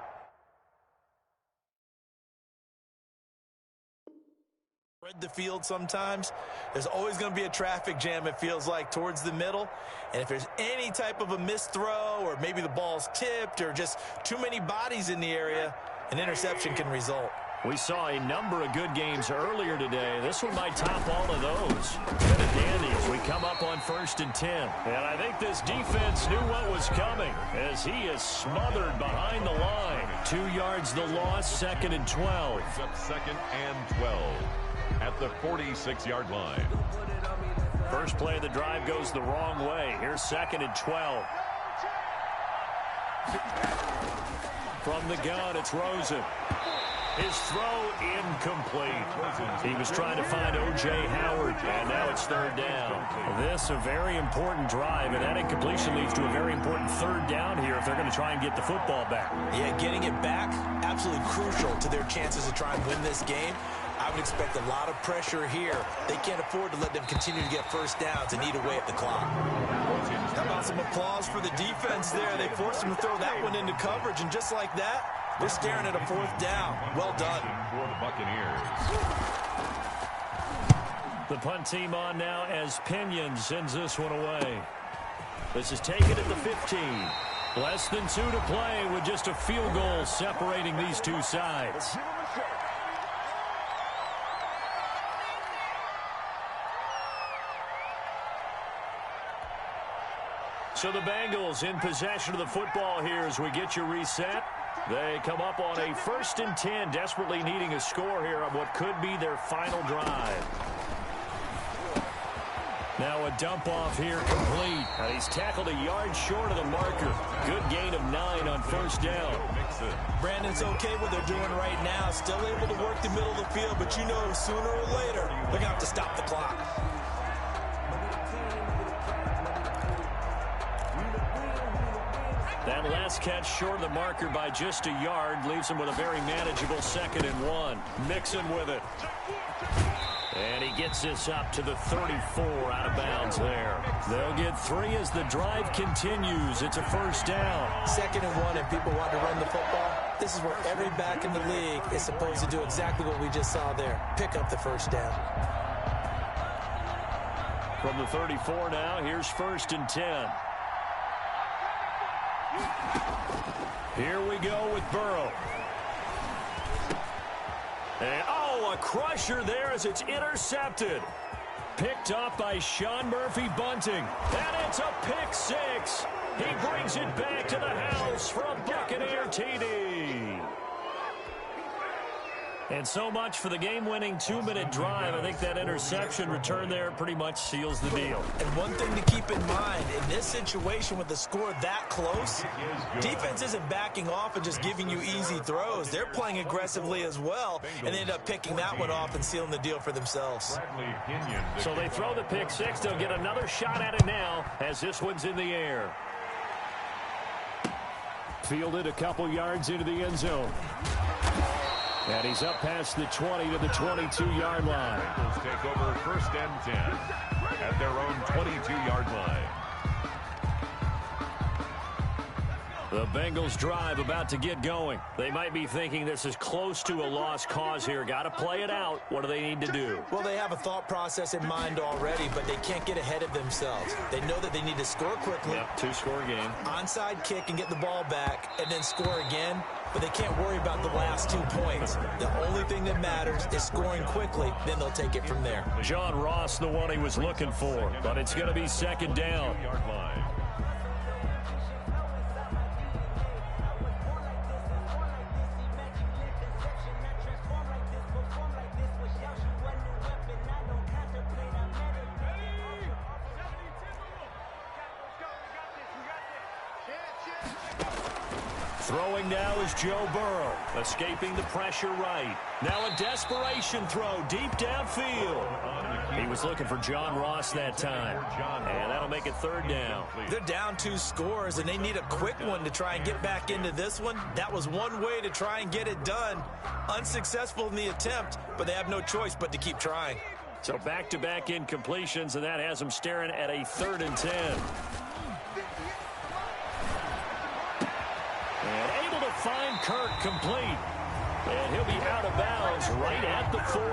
the field sometimes. There's always going to be a traffic jam, it feels like, towards the middle. And if there's any type of a missed throw or maybe the ball's tipped or just too many bodies in the area, an interception can result. We saw a number of good games earlier today. This one might top all of those. Been a dandy as we come up on 1st and 10. And I think this defense knew what was coming as he is smothered behind the line. 2 yards the loss, 2nd and 12. Brings up 2nd and 12 at the 46-yard line. First play of the drive goes the wrong way. Here's 2nd and 12. From the gun, it's Rosen. His throw incomplete. He was trying to find O.J. Howard, and now it's 3rd down. This a very important drive, and that incompletion leads to a very important 3rd down here if they're going to try and get the football back. Yeah, getting it back, absolutely crucial to their chances to try and win this game. I would expect a lot of pressure here. They can't afford to let them continue to get first downs and eat away at the clock. How about some applause for the defense there? They forced them to throw that one into coverage, and just like that, we're staring at a 4th down. Well done. For the Buccaneers. The punt team on now as Pinion sends this one away. This is taken at the 15. Less than 2 to play with just a field goal separating these two sides. So the Bengals in possession of the football here as we get you reset. They come up on a 1st and 10, desperately needing a score here on what could be their final drive. Now a dump off here complete. And he's tackled a yard short of the marker. Good gain of 9 on 1st down. Brandon's okay what they're doing right now. Still able to work the middle of the field, but you know sooner or later they're going to have to stop the clock. That last catch short of the marker by just a yard leaves him with a very manageable 2nd and 1. Mixon with it. And he gets this up to the 34 out of bounds there. They'll get 3 as the drive continues. It's a 1st down. 2nd and 1 and people want to run the football. This is where every back in the league is supposed to do exactly what we just saw there. Pick up the 1st down. From the 34 now, here's 1st and 10. Here we go with Burrow. And, a crusher there as it's intercepted. Picked up by Sean Murphy-Bunting. And it's a pick 6. He brings it back to the house for a Buccaneer TD. And so much for the game-winning 2-minute drive. I think that interception return there pretty much seals the deal. And one thing to keep in mind, in this situation with the score that close, defense isn't backing off and just giving you easy throws. They're playing aggressively as well, and they end up picking that one off and sealing the deal for themselves. So they throw the pick 6. They'll get another shot at it now as this one's in the air. Fielded a couple yards into the end zone. And he's up past the 20 to the 22-yard line. Bengals take over 1st and 10 at their own 22-yard line. The Bengals drive about to get going. They might be thinking this is close to a lost cause here. Got to play it out. What do they need to do? Well, they have a thought process in mind already, but they can't get ahead of themselves. They know that they need to score quickly. Yep, 2-score game. Onside kick and get the ball back and then score again. But they can't worry about the last 2 points. The only thing that matters is scoring quickly. Then they'll take it from there. John Ross, the one he was looking for. But it's going to be 2nd down. Throwing now is Joe Burrow, escaping the pressure right. Now a desperation throw deep downfield. He was looking for John Ross that time, and that'll make it 3rd down. They're down 2 scores, and they need a quick one to try and get back into this one. That was one way to try and get it done. Unsuccessful in the attempt, but they have no choice but to keep trying. So back-to-back incompletions, and that has them staring at a 3rd and 10. And able to find Kirk complete. And he'll be out of bounds right at the 40.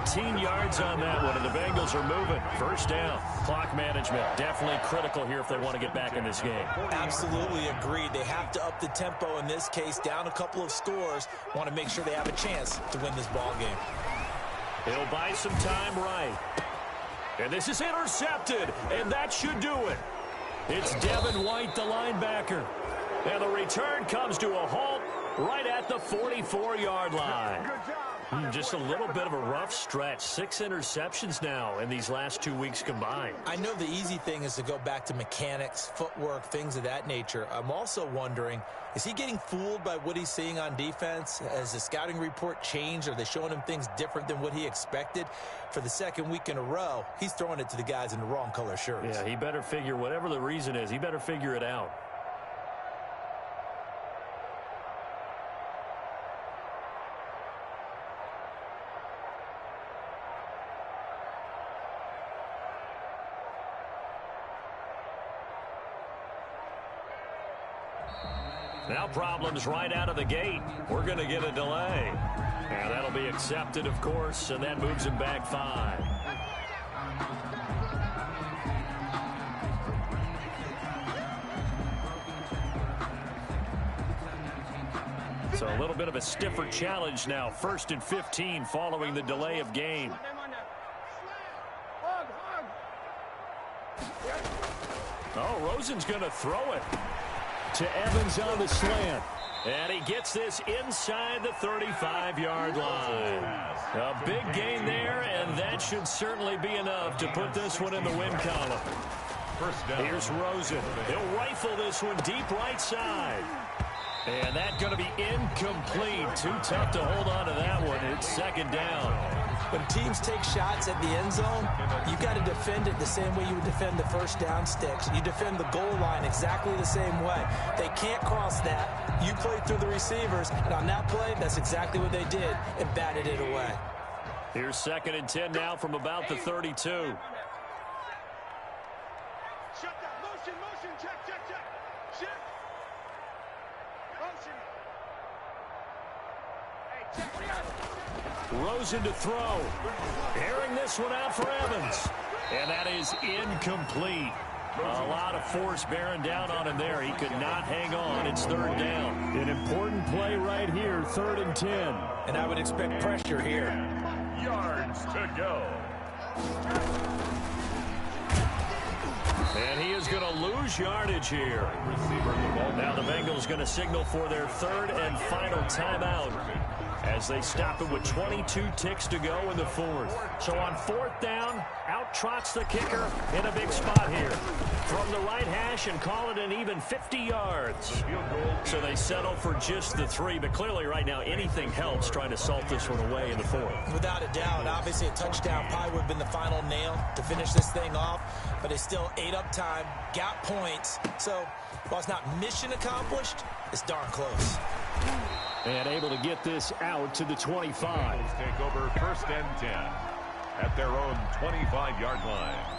18 yards on that one, and the Bengals are moving. First down. Clock management, definitely critical here if they want to get back in this game. Absolutely agreed. They have to up the tempo in this case, down a couple of scores. Want to make sure they have a chance to win this ball game. He'll buy some time right. And this is intercepted, and that should do it. It's Devin White, the linebacker. And the return comes to a halt right at the 44-yard line. Just a little bit of a rough stretch. 6 interceptions now in these last 2 weeks combined. I know the easy thing is to go back to mechanics, footwork, things of that nature. I'm also wondering, is he getting fooled by what he's seeing on defense? Has the scouting report changed? Are they showing him things different than what he expected? For the second week in a row, he's throwing it to the guys in the wrong color shirts. Yeah, he better figure, whatever the reason is, he better figure it out. Now problems right out of the gate. We're going to get a delay. And that'll be accepted, of course, and that moves him back 5. So a little bit of a stiffer challenge now. 1st and 15 following the delay of game. Oh, Rosen's going to throw it to Evans on the slant. And he gets this inside the 35-yard line. A big gain there, and that should certainly be enough to put this one in the win column. First down. Here's Rosen. He'll rifle this one deep right side. And that's going to be incomplete. Too tough to hold on to that one. It's 2nd down. When teams take shots at the end zone, you got to defend it the same way you would defend the first down sticks. You defend the goal line exactly the same way. They can't cross that. You play through the receivers, and on that play, that's exactly what they did and batted it away. Here's 2nd and 10 now from about the 32. Shut that. Motion, check. Shift. Motion. Hey, check. Rosen to throw. Airing this one out for Evans. And that is incomplete. A lot of force bearing down on him there. He could not hang on. It's 3rd down. An important play right here, 3rd and 10. And I would expect pressure here. Yards to go. And he is going to lose yardage here. Now the Bengals going to signal for their 3rd and final timeout as they stop it with 22 ticks to go in the 4th. So on 4th down, out trots the kicker in a big spot here. From the right hash and call it an even 50 yards. So they settle for just the 3, but clearly right now anything helps trying to salt this one away in the 4th. Without a doubt, obviously a touchdown probably would have been the final nail to finish this thing off, but it's still ate up time, got points. So while it's not mission accomplished, it's darn close. And able to get this out to the 25. Take over 1st and 10 at their own 25-yard line.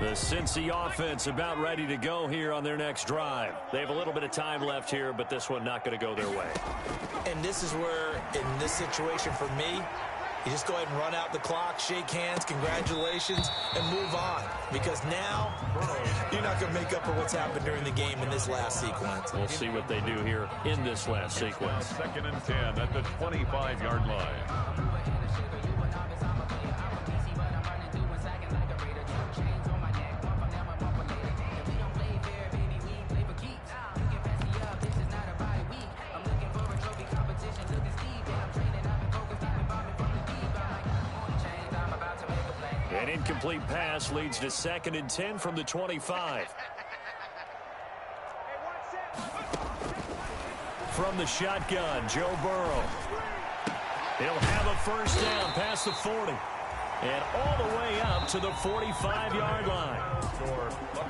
The Cincy offense about ready to go here on their next drive. They have a little bit of time left here, but this one not going to go their way. And this is where, in this situation for me, you just go ahead and run out the clock, shake hands, congratulations, and move on. Because now, you're not going to make up for what's happened during the game in this last sequence. We'll see what they do here in this last sequence. 2nd and 10 at the 25-yard line. An incomplete pass leads to 2nd and 10 from the 25. From the shotgun, Joe Burrow. He'll have a 1st down past the 40. and all the way up to the 45-yard line.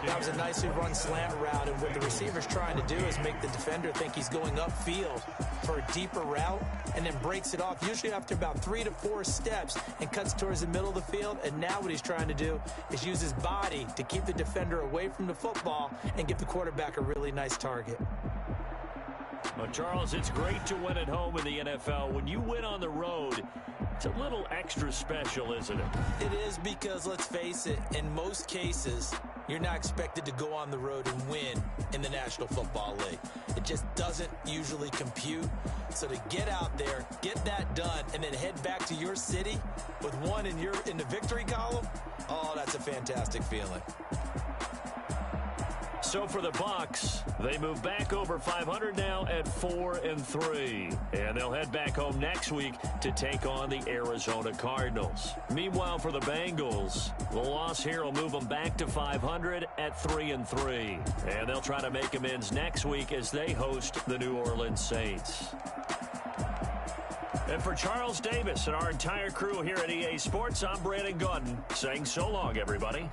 That was a nicely run slant route, and what the receiver's trying to do is make the defender think he's going upfield for a deeper route and then breaks it off, usually after about 3 to 4 steps, and cuts towards the middle of the field. And now what he's trying to do is use his body to keep the defender away from the football and give the quarterback a really nice target. Well, Charles, it's great to win at home in the NFL. When you win on the road, it's a little extra special, isn't it? It is, because let's face it, in most cases, you're not expected to go on the road and win in the National Football League. It just doesn't usually compute. So to get out there, get that done, and then head back to your city with one in the victory column, oh, that's a fantastic feeling. So for the Bucs, they move back over 500 now at 4-3. And they'll head back home next week to take on the Arizona Cardinals. Meanwhile, for the Bengals, the loss here will move them back to 500 at 3-3. And they'll try to make amends next week as they host the New Orleans Saints. And for Charles Davis and our entire crew here at EA Sports, I'm Brandon Gordon saying so long, everybody.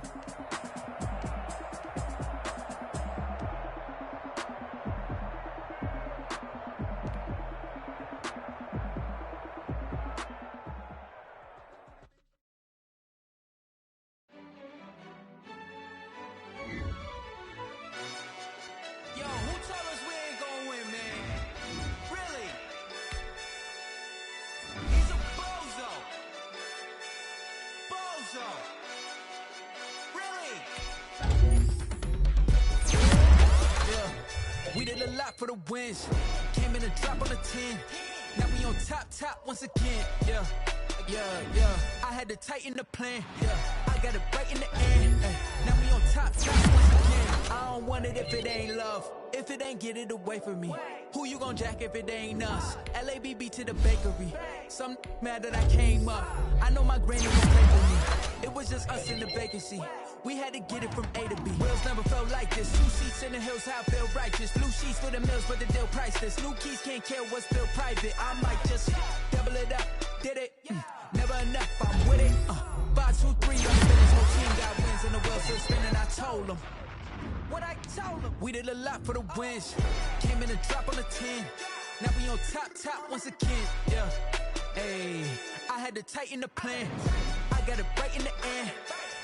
For the wins, came in a drop on the 10. Now we on top once again. Yeah. I had to tighten the plan. Yeah, I got it right in the end. Now we on top once again. I don't want it if it ain't love. If it ain't, get it away from me. Who you gon' jack if it ain't us? LABB to the bakery. Some mad that I came up. I know my granny was pray for me. It was just us in the vacancy. We had to get it from A to B. Wheels never felt like this. 2 seats in the hills, how I feel righteous. Blue sheets for the mills, but the deal priceless. New keys can't care what's still private. I might just double it up. Did it? Never enough. I'm with it. 5, 2, 3. I'm finished. Whole team got wins and the wheels still spinning. I told them. What I told them. We did a lot for the wins. Came in a drop on the 10. Now we on top once again. Yeah. Hey, I had to tighten the plan. I got it right in the end.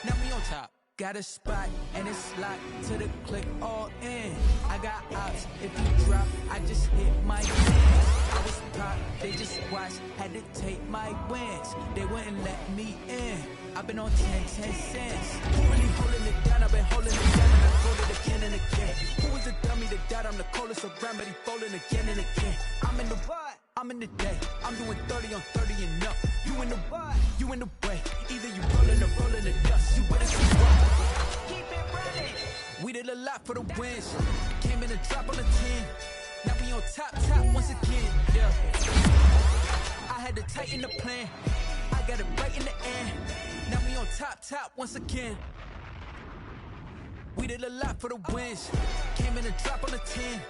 Now we on top. Got a spot, and it's locked to the click all in. I got ops, if you drop, I just hit my wins. I was pop, they just watched, had to take my wins. They wouldn't let me in. I've been on 10 cents. Who really holding it down? I've been holding it down, and I fold it again and again. Who was the dummy that died? I'm the coldest around, but he folding again and again. I'm in the what? I'm in the day. I'm doing 30 on 30 and up. You in the what? You in the way. Either you rolling or rolling the dust. You better see what? Keep it running. We did a lot for the wins. Came in a drop on the 10. Now we on top once again. Yeah. I had to tighten the plan. I got it right in the end. Now we on top once again. We did a lot for the wins. Came in a drop on the 10.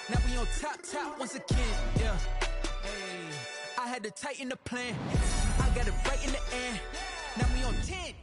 Now we on top once again. Yeah. Hey, I had to tighten the plan. I got it right in the end. Now we on 10.